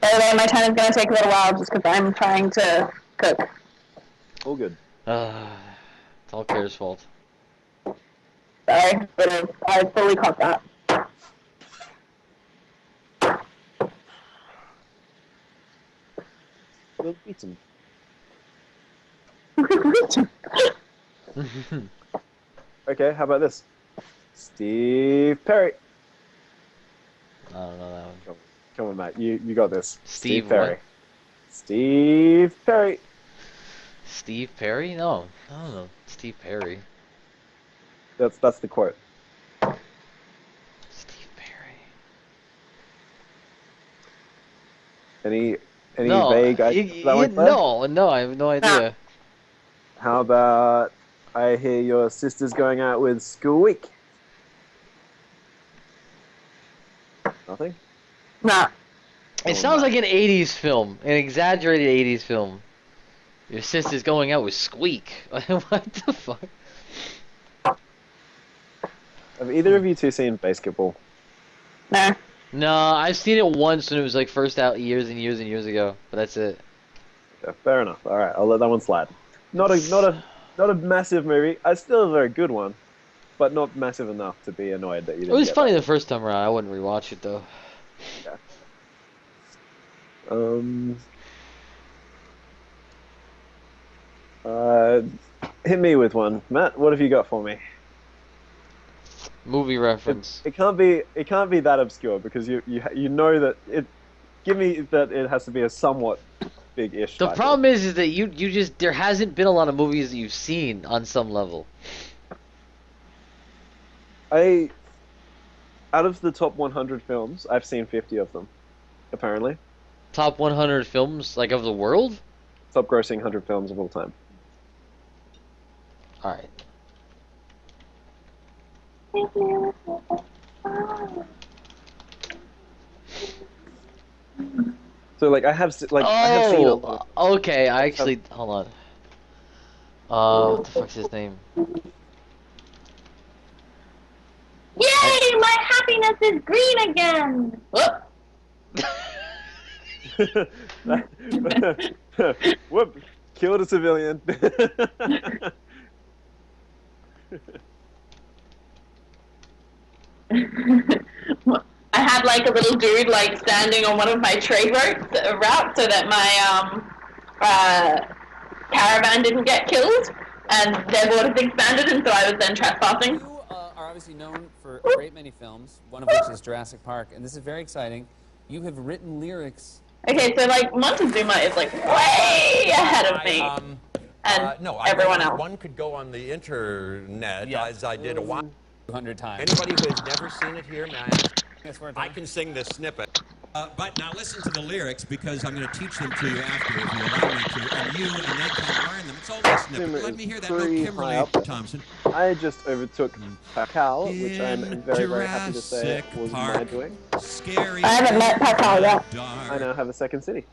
the way, my time is going to take a little while just because I'm trying to cook. All good. It's all Kara's fault. Sorry, but I fully caught that. Will Wheaton. Okay, how about this? Steve Perry. I don't know that one. Come on, Matt. You got this. Steve Perry. what? Steve Perry. Steve Perry? No, I don't know. Steve Perry. That's the quote. Steve Perry. Any No, vague ideas that one, Claire? no, I have no idea. How about I hear your sister's going out with Squeak? Nothing? Nah. It sounds like an 80s film, an exaggerated 80s film. Your sister's going out with Squeak. What the fuck? Have either of you two seen Basketball? Nah. No, I've seen it once when it was like first out years and years and years ago, but that's it. Yeah, fair enough. All right, I'll let that one slide. Not a massive movie. It's still a very good one, but not massive enough to be annoyed that you It didn't. was get funny that. the first time around. I wouldn't rewatch it though. Hit me with one, Matt. What have you got for me? Movie reference. It can't be that obscure, because you know that give me that it has to be a somewhat big-ish. The title. problem is that you just there hasn't been a lot of movies that you've seen on some level. Out of the top 100 films, I've seen 50 of them, apparently. Top 100 films like of the world. Top grossing 100 films of all time. All right. So like I have seen a lot. Okay. I actually hold on. What the fuck's his name? Yay! My happiness is green again. Whoop. Whoop! Killed a civilian. I had like a little dude like standing on one of my trade routes so that my caravan didn't get killed, and their borders expanded, and so I was then trespassing. You are obviously known for a great many films, one of which is Jurassic Park, and this is very exciting. You have written lyrics. Okay, so like Montezuma is like way ahead of me, and No, everyone else. One could go on the internet, Yeah. as I did a while. 200 times. Anybody who has never seen it here, man, Yes, we're I can sing this snippet. But now listen to the lyrics, because I'm going to teach them to you after, if you allow me to. And you and they can learn them. It's only a snippet. Let me hear that note, Pretty high Kimberly up. Thompson. I just overtook Pascal, which I'm very, very happy to say Jurassic was Park. my doing. Scary. I haven't met Pascal yet. I now have a second city.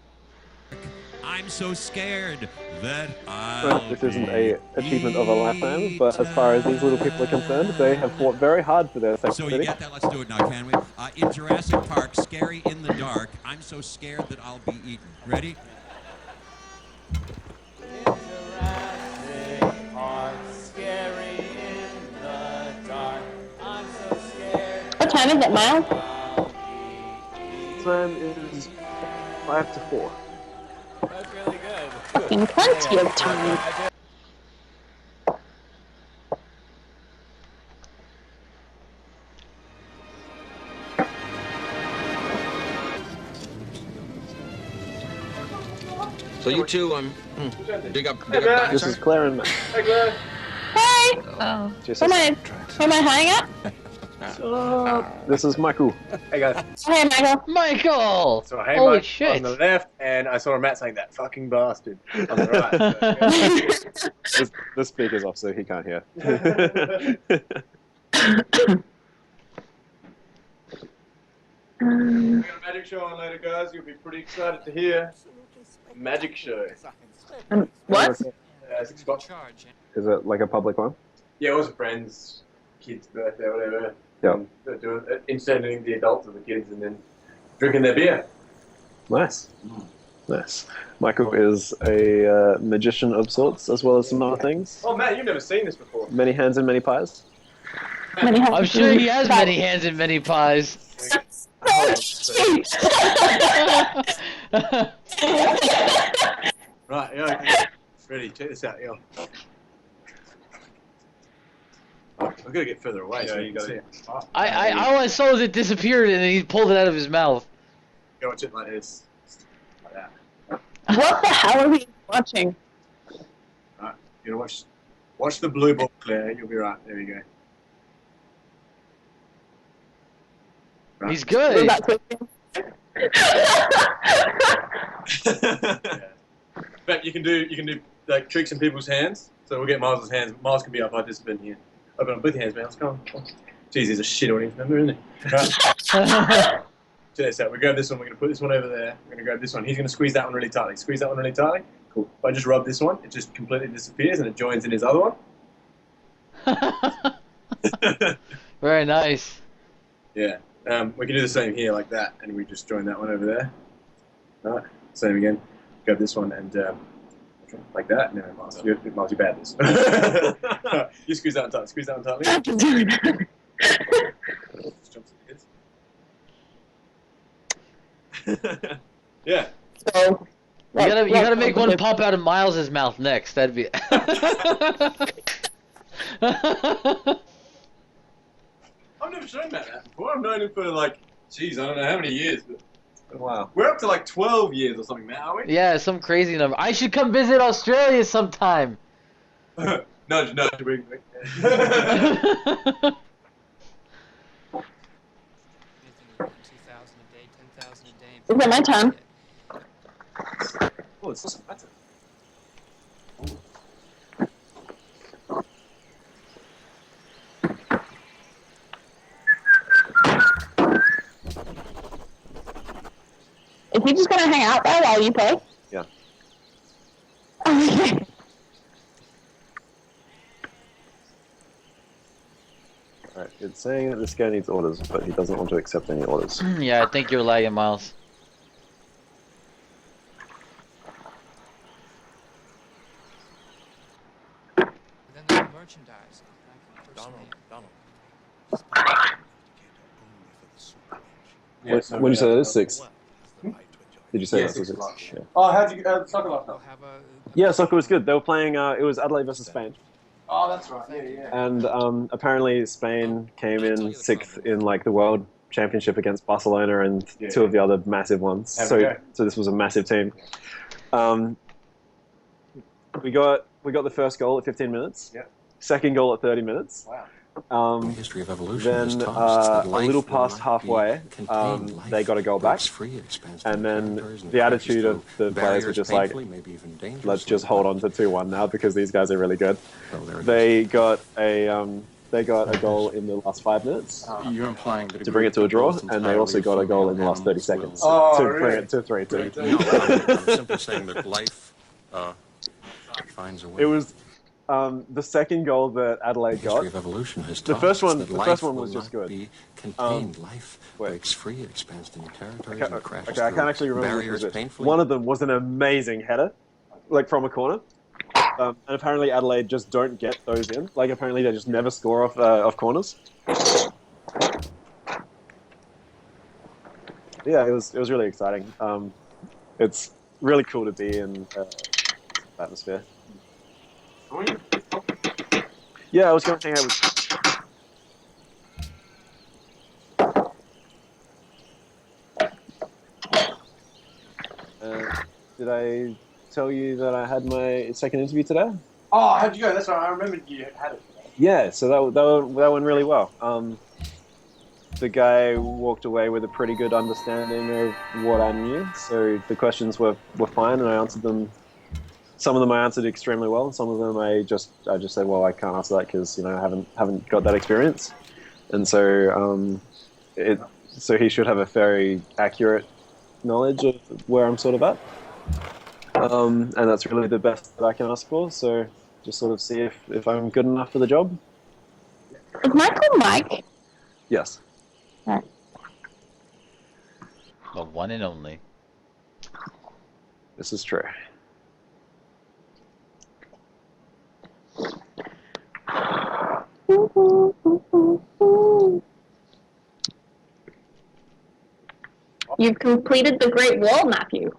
I'm so scared that Well, this isn't a achievement of a lifetime, but as far as these little people are concerned, they have fought very hard for their second So you city. get that? Let's do it now, can we? In Jurassic Park, scary in the dark. I'm so scared that I'll be eaten. Ready? What time is it, Miles? Time is 5 to 4. That's really good. Fucking plenty of time. So you two, dig up This is Claire and Matt. Hey! Oh. Jesus. Who am I hanging up? This is Michael. Hey guys, Hey, Michael. Michael. so hey Holy Mike shit. on the left, and I saw Matt saying that fucking bastard on the right. The speaker's off, so he can't hear. We got a magic show on later, guys. You'll be pretty excited to hear. Magic show. What? Scott. Is it like a public one? Yeah, it was a friend's kid's birthday or whatever. Yeah. They're doing entertaining the adults and the kids, and then drinking their beer. Nice. Nice. Michael is a magician of sorts, as well as some other things. Oh, Matt, you've never seen this before. Many hands and many pies. I'm sure he has many hands and many pies. Right, yeah. Okay. Ready? Check this out, yo. I've got to get further away so you can see it. Oh, All I saw was it disappeared and then he pulled it out of his mouth. go watch it like this. Like that. What the hell are we watching? Right. You're gonna watch the blue ball, Claire. You'll be right. There we go. Right. He's good. That's what- But you can do like tricks in people's hands. So we'll get Miles's hands. Miles can be our participant here. Open up both your hands, Miles. Come on. Jeez, he's a shit audience member, isn't he? Right. Check this out. We grab this one. We're gonna put this one over there. We're gonna grab this one. He's gonna squeeze that one really tightly. Squeeze that one really tightly. Cool. If I just rub this one, it just completely disappears and it joins in his other one. Very nice. Yeah. We can do the same here like that, and we just join that one over there. Right. Same again. Grab this one and like that. No, Miles, you're bad at this. You squeeze that one tight. Squeeze that one tightly. I'm doing that. Just jumps in the kids. Yeah. So, You gotta make one pop out of Miles's mouth next. That'd be. I've never shown Matt that before. I've known him for like, geez, I don't know how many years, but Wow. We're up to like 12 years or something now, are we? Yeah, some crazy number. I should come visit Australia sometime. Nudge, nudge, wink, wink. Is it my turn? Oh, it's awesome. That's it. Is he just gonna hang out there while you play? Yeah. Okay. Alright, it's saying that this guy needs orders, but he doesn't want to accept any orders. Yeah, I think you're lagging, Miles. Then there's merchandise. When you say that is 6? Did you say Yeah, that was 6 6? o'clock. Yeah. Oh, how'd you soccer last night? Yeah, soccer was good. They were playing, it was Adelaide versus Spain. Oh, that's right. Yeah, yeah. And apparently Spain came in 6th in like the World Championship against Barcelona and two of the other massive ones. How'd it go? So this was a massive team. We got the first goal at 15 minutes. Yeah. Second goal at 30 minutes. Wow. History of evolution has Then taught us that a life little will past not halfway, be contained. Life they got a goal back. breaks free, it expands to And then territories and the it attitude crashes of the through players were barriers just like, painfully, maybe even dangerously. let's just hold on to 2-1 now because these guys are really good. So there it They got a goal in the last 5 minutes is. You're implying that to bring it to a draw, and they also got a goal in the last 30 seconds Oh, to really? bring it to 3-2. No, I'm simply saying that life finds a way. It was the second goal that Adelaide History got. of evolution has The taught first us one- that the life first one will was just not good. Be contained. Life wait. breaks free, it expands to new territories Okay, and crashes okay, I through can't actually remember which barriers was which. painfully. One of them was an amazing header, like from a corner. And apparently Adelaide just don't get those in. Like apparently they just never score off corners. Yeah, it was really exciting. It's really cool to be in that atmosphere. Yeah, I was going to hang out with. Did I tell you that I had my second interview today? Oh, how'd you go? That's right. I remembered you had it. Yeah, so that went really well. The guy walked away with a pretty good understanding of what I knew. So the questions were fine, and I answered them. Some of them I answered extremely well, and some of them I just said, well, I can't answer that because I haven't got that experience. And so so he should have a very accurate knowledge of where I'm sort of at. And that's really the best that I can ask for. So just sort of see if I'm good enough for the job. Is Michael Mike? Yes. Right. The one and only. This is true. You've completed the Great Wall, Matthew.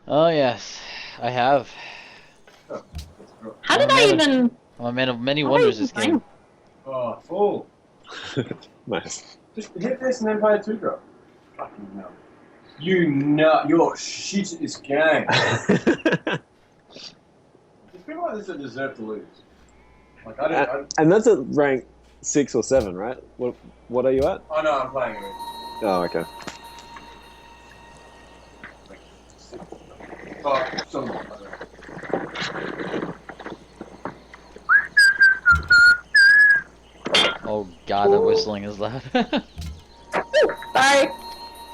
Oh yes, I have. How did I even? I'm a man of many wonders this game. Oh, full. Nice. Just hit this and then play a 2-drop. Fucking no. You nut. You're shit at this game. There's people like this that deserve to lose. Like, I don't. And that's at rank 6 or 7, right? What are you at? Oh, no, I'm playing it. Oh, okay. Oh, some. Oh god, the whistling is loud. Sorry.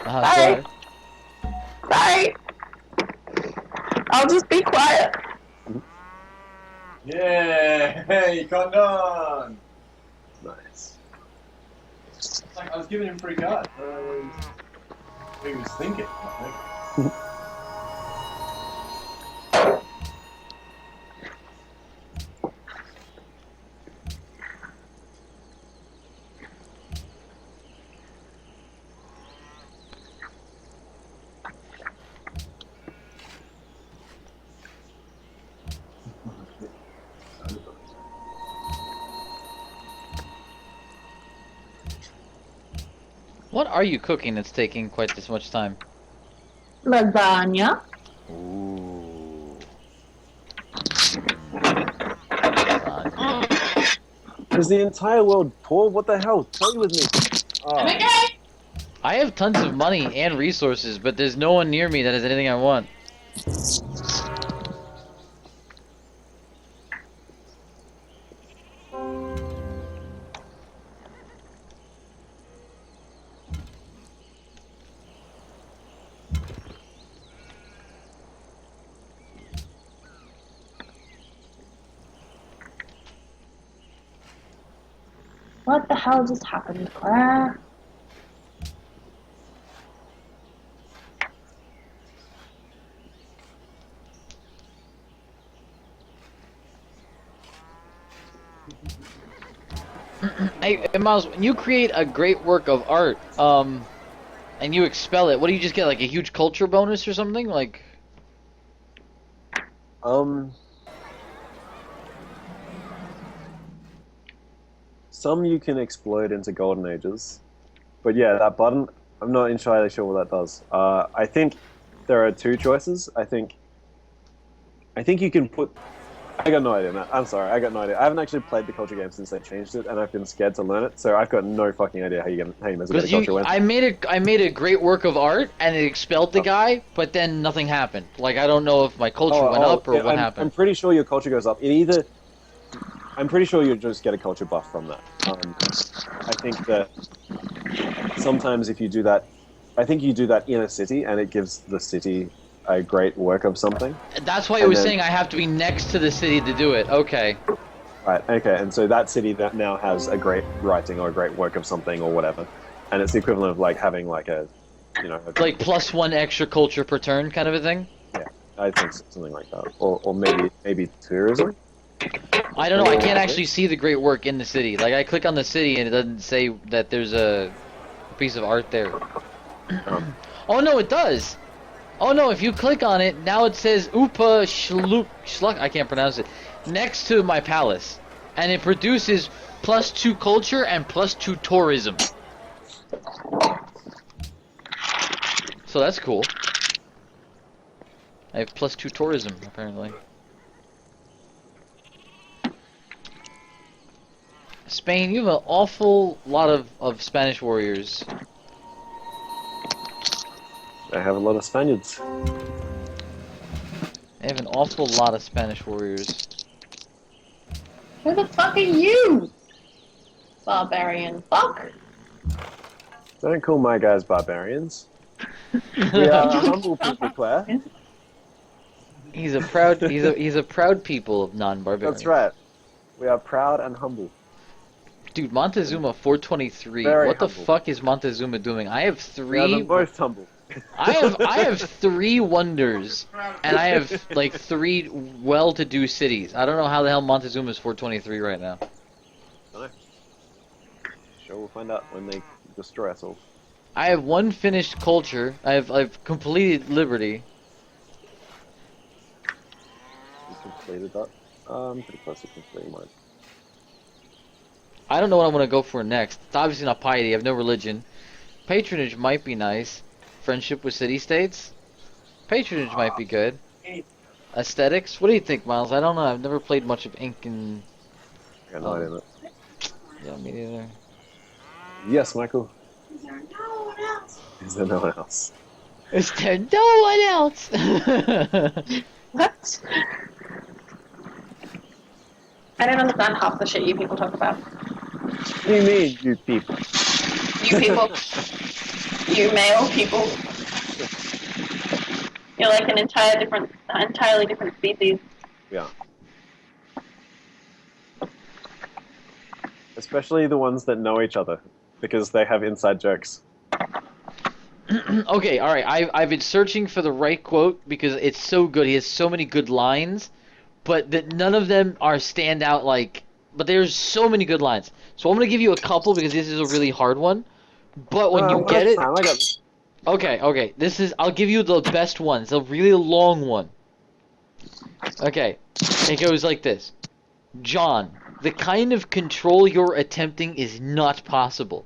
Sorry. Sorry. I'll just be quiet. Yeah, hey, condon. Nice. Like, I was giving him free cards. I don't know what he was thinking. I think. What are you cooking that's taking quite this much time? Lasagna. Ooh. Is the entire world poor? What the hell? Play with me. I'm Oh. okay. I have tons of money and resources, but there's no one near me that has anything I want. What the hell just happened, Claire? Hey, Miles, when you create a great work of art, and you expel it, what do you just get, like a huge culture bonus or something? Like, Some you can explode into golden ages, but yeah, that button, I'm not entirely sure what that does. I think there are two choices. I think you can put. I got no idea, Matt. I'm sorry, I got no idea. I haven't actually played the culture game since they changed it, and I've been scared to learn it. So I've got no fucking idea how you mess with the because culture web. I made a great work of art, and it expelled the guy, but then nothing happened. Like, I don't know if my culture went up or yeah, what I'm happened. pretty sure your culture goes up. I'm pretty sure you just get a culture buff from that. I think that sometimes if you do that, I think you do that in a city, and it gives the city a great work of something. That's why it was saying I have to be next to the city to do it. Okay. Right, okay, and so that city that now has a great writing or a great work of something or whatever, and it's the equivalent of like having like a, Like +1 extra culture per turn kind of a thing? Yeah, I think something like that. Or maybe tourism? I don't know, I can't actually see the great work in the city. Like, I click on the city and it doesn't say that there's a piece of art there. Oh no, it does! Oh no, if you click on it, now it says Upa Shluk, I can't pronounce it, next to my palace. And it produces +2 culture and +2 tourism. So that's cool. I have +2 tourism, apparently. Spain, you have an awful lot of Spanish warriors. I have a lot of Spaniards. I have an awful lot of Spanish warriors. Who the fuck are you? Barbarian fuck. Don't call my guys barbarians. We are humble people, Claire. He's a proud people of non-barbarians. That's right. We are proud and humble. Dude, Montezuma 423. Very What the humble. fuck is Montezuma doing? I have We are the 3. most humble. I have 3 wonders, and I have like 3 well-to-do cities. I don't know how the hell Montezuma is 423 right now. No. Sure, we'll find out when they destroy us all. I have 1 finished culture. I've completed Liberty. You completed that. I'm pretty close to completing mine. I don't know what I'm gonna go for next. It's obviously not piety. I have no religion. Patronage might be nice. Friendship with city-states? Patronage might be good. Aesthetics? What do you think, Miles? I don't know. I've never played much of Ink and... I got no idea. Yeah, me neither. Yes, Michael. Is there no one else? Is there no one else? What? I don't understand half the shit you people talk about. What do you mean, you people? You people. You male people. You're like an entirely different species. Yeah. Especially the ones that know each other, because they have inside jokes. Okay, alright. I've been searching for the right quote because it's so good. He has so many good lines, but that none of them are standout like... But there's so many good lines. So I'm going to give you a couple because this is a really hard one. But when you get it... I got this. Okay. I'll give you the best one. It's a really long one. Okay. It goes like this. John, the kind of control you're attempting is not possible.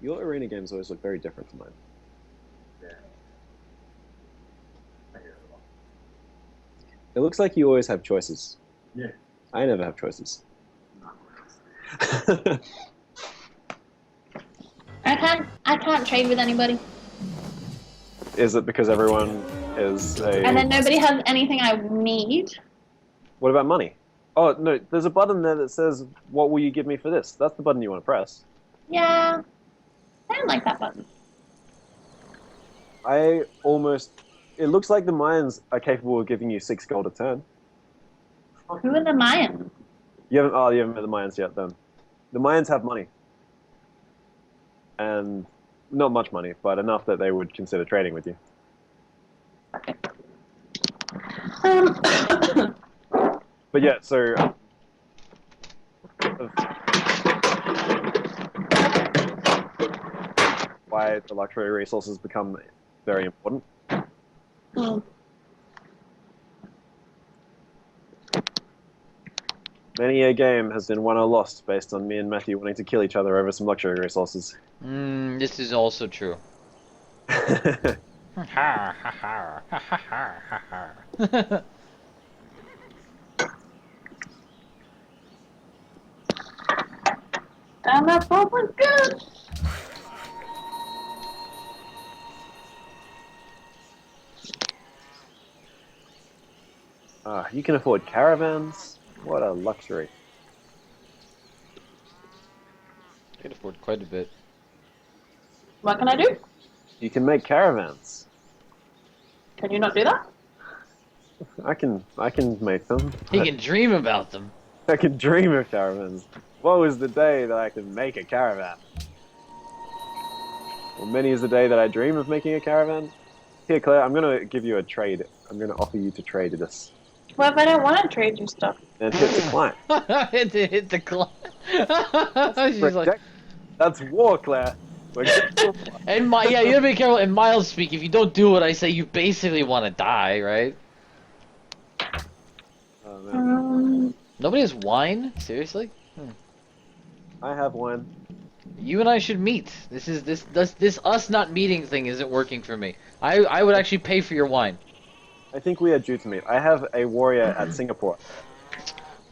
Your arena games always look very different to mine. It looks like you always have choices. Yeah. I never have choices. I can't trade with anybody. Is it because everyone is a... And then nobody has anything I need. What about money? Oh, no, there's a button there that says, what will you give me for this? That's the button you want to press. Yeah. I don't like that button. I almost... It looks like the Mayans are capable of giving you 6 gold a turn. Who are the Mayans? You haven't met the Mayans yet, then. The Mayans have money. And not much money, but enough that they would consider trading with you. But yeah, so... why the luxury resources become very important. Many a game has been won or lost based on me and Matthew wanting to kill each other over some luxury resources. This is also true. Damn, that ball was good. You can afford caravans? What a luxury. I can afford quite a bit. What can I do? You can make caravans. Can you not do that? I can make them. He can dream about them. I can dream of caravans. Woe is the day that I can make a caravan. Well, many is the day that I dream of making a caravan. Here, Claire, I'm going to give you a trade. I'm going to offer you to trade this. What if I don't want to trade you stuff? And hit decline. hit decline. She's like, that's war, Claire. and yeah, you gotta be careful. In Miles speak, if you don't do what I say, you basically want to die, right? Oh, man. Nobody has wine? Seriously? I have one. You and I should meet. This us not meeting thing isn't working for me. I would actually pay for your wine. I think we are due to meet. I have a warrior at Singapore.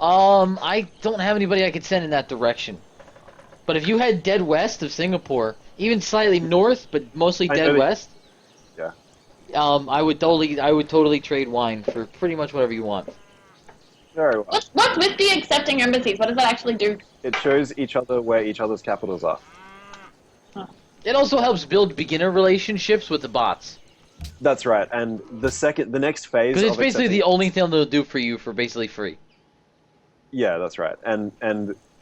I don't have anybody I could send in that direction. But if you head dead west of Singapore, even slightly north, but mostly dead west, yeah. I would totally trade wine for pretty much whatever you want. Very well. What's with the accepting embassies? What does that actually do? It shows each other where each other's capitals are. It also helps build beginner relationships with the bots. That's right, and the next phase. Because it's basically the only thing they'll do for you for basically free. Yeah, that's right, and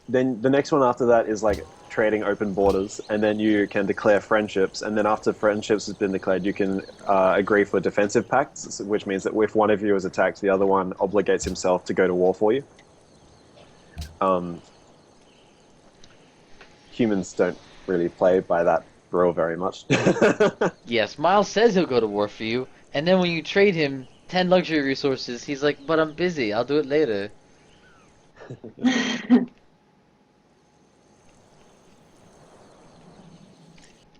then the next one after that is like trading open borders, and then you can declare friendships, and then after friendships has been declared, you can agree for defensive pacts, which means that if one of you is attacked, the other one obligates himself to go to war for you. Humans don't really play by that rule very much. Yes, Miles says he'll go to war for you, and then when you trade him 10 luxury resources, he's like, but I'm busy, I'll do it later.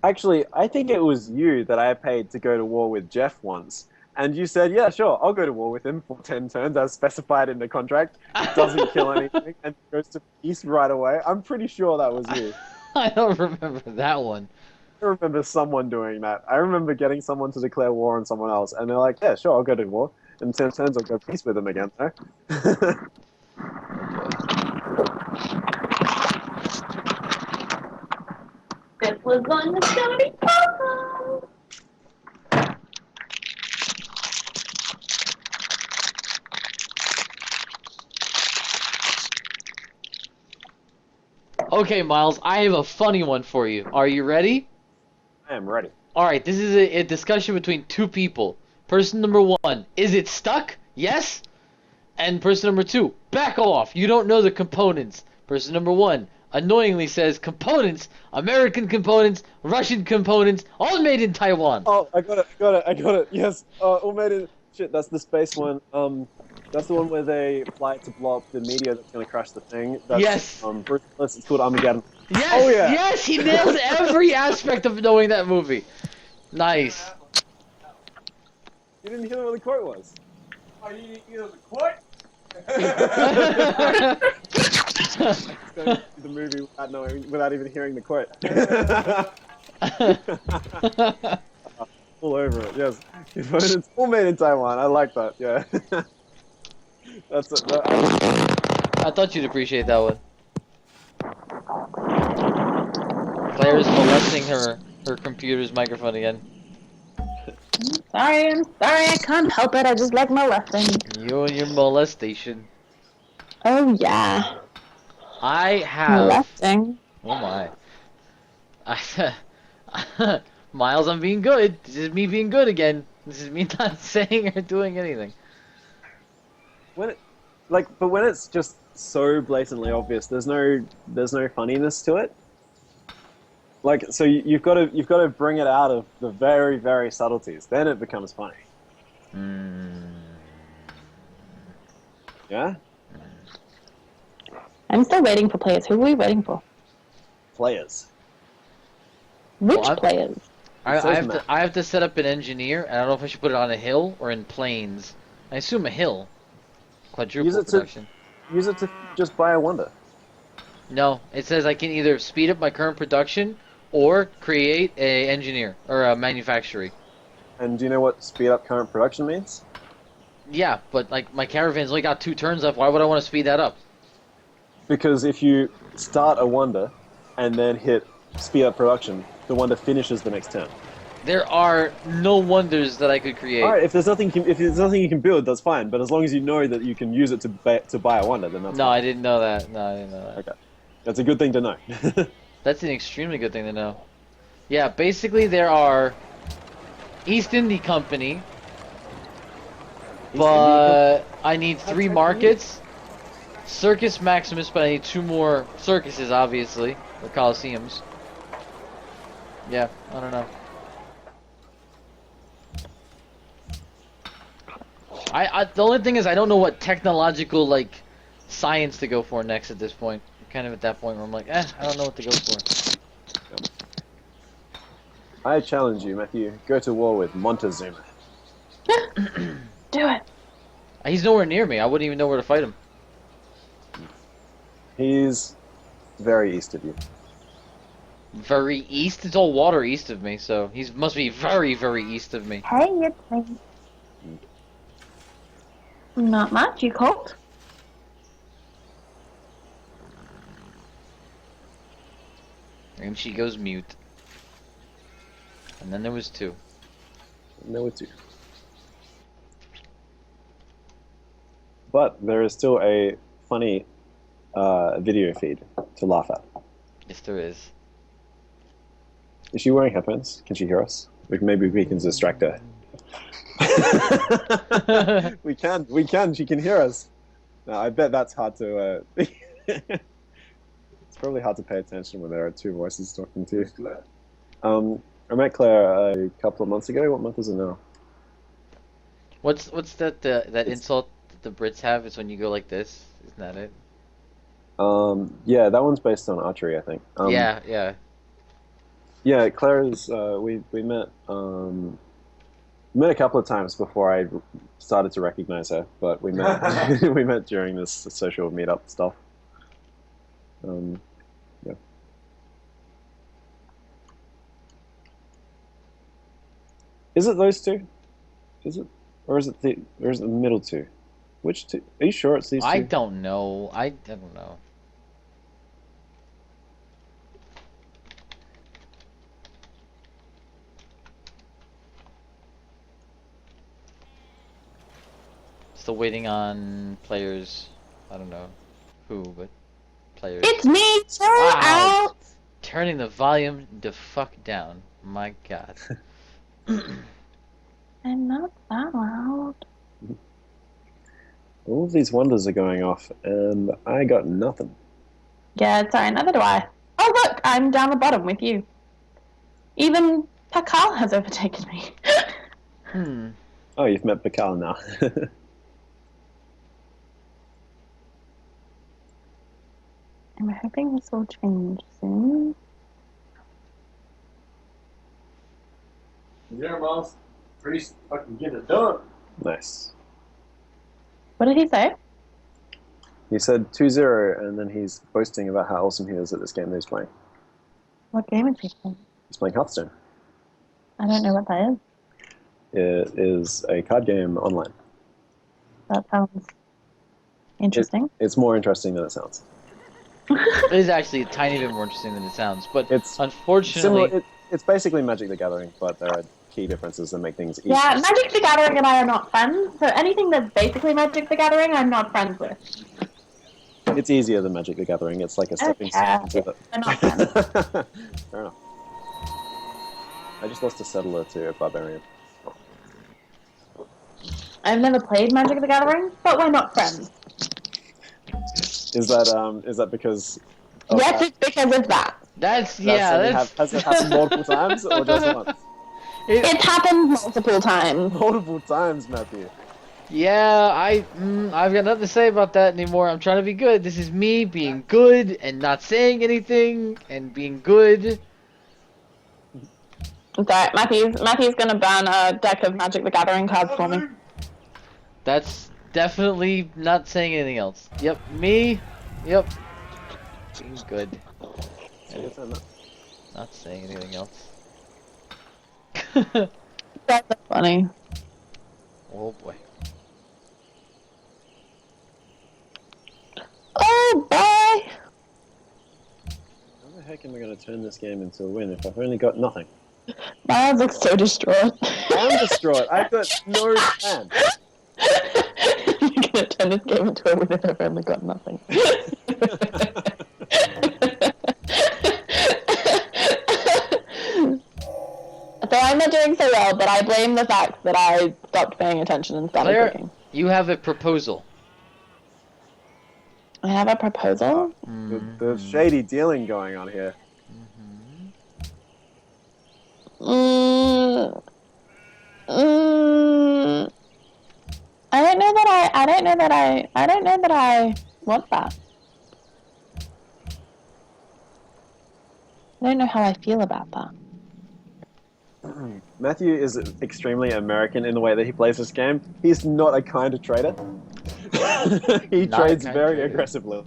Actually, I think it was you that I paid to go to war with Jeff once. And you said, yeah, sure, I'll go to war with him for 10 turns as specified in the contract. Doesn't kill anything and goes to peace right away. I'm pretty sure that was you. I don't remember that one. I remember someone doing that. I remember getting someone to declare war on someone else. And they're like, yeah, sure, I'll go to war. And 10 turns, I'll go peace with them again. No? This was one that's gonna be awesome. Okay, Miles, I have a funny one for you. Are you ready? I am ready. Alright, this is a discussion between two people. Person number 1, is it stuck? Yes? And person number 2, back off, you don't know the components. Person number 1, annoyingly says, components, American components, Russian components, all made in Taiwan. Oh, I got it. Yes, all made in... Shit, that's the space one. That's the one where they fly to blow up the meteor that's going to crash the thing. That's, Yes. Bruce Willis, it's called Armageddon. Yes, Oh, yeah. yes, he nailed every aspect of knowing that movie. Nice. You didn't hear what the quote was. Oh, you know the quote? It's going to see the movie without even hearing the quote. All over it. Yes, it's all made in Taiwan. I like that. Yeah. That's it. I thought you'd appreciate that one. Claire's molesting her computer's microphone again. I'm sorry, I can't help it. I just like molesting. You and your molestation. Oh yeah, I have. molesting. Oh my. Miles, I'm being good. This is me being good again. This is me not saying or doing anything. But when it's just so blatantly obvious, there's no funniness to it. Like, so you've got to bring it out of the very, very subtleties. Then it becomes funny. Yeah. I'm still waiting for players. Who are we waiting for? Players. Which Well, players? I says have Matt. to set up an engineer, and I don't know if I should put it on a hill or in plains. I assume a hill. Quadruple Use it to- production. Use it to just buy a wonder. No, it says I can either speed up my current production or create a engineer or a manufacturing. And do you know what speed up current production means? Yeah, but like my caravan's only got 2 turns left. Why would I want to speed that up? Because if you start a wonder and then hit speed up production, the wonder finishes the next turn. There are no wonders that I could create. All right, if there's nothing you can build, that's fine. But as long as you know that you can use it to buy a wonder, then that's No, fine. I didn't know that. No, I didn't know that. Okay, that's a good thing to know. That's an extremely good thing to know. Yeah, basically there are East India Company, but I need 3 markets. Circus Maximus, but I need 2 more circuses, obviously, or Coliseums. Yeah, I don't know. The only thing is I don't know what technological science to go for next at this point. I'm kind of at that point where I'm like, I don't know what to go for. I challenge you, Matthew. Go to war with Montezuma. Do it. He's nowhere near me. I wouldn't even know where to fight him. He's very east of you. Very east? It's all water east of me, so he must be very, very east of me. Hey, it's me. Not much. You cold? And she goes mute. And then there was 2. And there were 2. But there is still a funny video feed to laugh at. Yes, there is. Is she wearing headphones? Can she hear us? Maybe we can distract her. We can. She can hear us. No, I bet that's hard to. It's probably hard to pay attention when there are 2 voices talking to you. I met Claire a couple of months ago. What month is it now? What's that insult that the Brits have? It's when you go like this. Isn't that it? Yeah, that one's based on archery, I think. Yeah. Yeah, Claire is. We met a couple of times before I started to recognize her, but we met we met during this social meetup stuff. Yeah. Is it those 2? Is it, or is it the middle 2? Which 2? Are you sure it's these 2? I don't know. I don't know. Still waiting on players. I don't know who, but players. It's me. Chill Wow. out. Turning the volume the fuck down. My God. I'm not that loud. All of these wonders are going off, and I got nothing. Yeah, sorry, neither do I. Oh, look, I'm down the bottom with you. Even Pakal has overtaken me. Oh, you've met Bakal now. I'm hoping this will change soon. There, Miles. Freeze, fucking get it done. Nice. What did he say? He said 2-0, and then he's boasting about how awesome he is at this game that he's playing. What game is he playing? He's playing Hearthstone. I don't know what that is. It is a card game online. That sounds interesting. It's more interesting than it sounds. It is actually a tiny bit more interesting than it sounds, but It's unfortunately, it's basically Magic the Gathering, but there are key differences that make things easier. Yeah, Magic the Gathering and I are not friends, so anything that's basically Magic the Gathering, I'm not friends with. It's easier than Magic the Gathering. It's like a stepping stone to it. They're not friends. Fair enough. I just lost a settler to a barbarian. I've never played Magic the Gathering, but we're not friends. Is that because? Of Yes, that? it's because of that. that's Has that's it happened multiple times or just once? It's happened multiple times. Multiple times, Matthew. yeah. I've got nothing to say about that anymore. I'm trying to be good. This is me being good and not saying anything and being good. Sorry, Matthew's gonna ban a deck of Magic the Gathering cards for me. That's definitely not saying anything else. Yep, me. Yep, being good. Not saying anything else. That's funny. Oh boy. Oh boy! How the heck am I going to turn this game into a win if I've only got nothing? Miles looks so distraught. I am distraught. I've got no plan. You're gonna turn this game into a win if I've only got nothing. So I'm not doing so well, but I blame the fact that I stopped paying attention and started Claire, cooking. you have a proposal. I have a proposal. There's shady dealing going on here. I don't know that I want that. I don't know how I feel about that. Matthew is extremely American in the way that he plays this game. He's not a kind of trader. He Not a trades kind very trader. aggressively.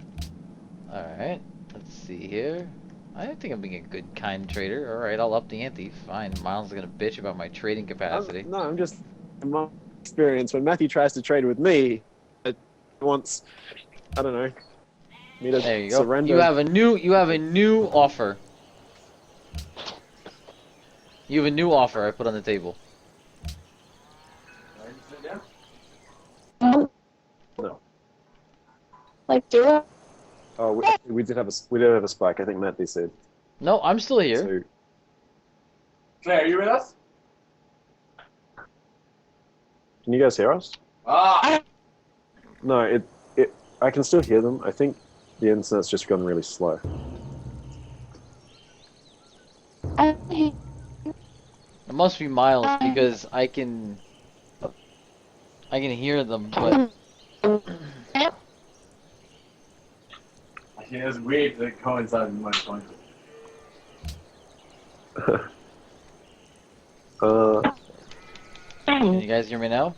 Alright, let's see here. I don't think I'm being a good, kind trader. Alright, I'll up the ante. Fine, Miles is gonna bitch about my trading capacity. I'm just in my experience. When Matthew tries to trade with me, it wants, I don't know, me to There you go. surrender. You have a new offer. You have a new offer I put on the table. No. Like, do it. Oh, we did have a spike. I think Matthew said. No, I'm still here. So, Claire, are you with us? can you guys hear us? Ah! No, I can still hear them. I think the internet's just gone really slow. It must be Miles because I can hear them, but Actually, it's weird that it coincides with my phone. can you guys hear me now?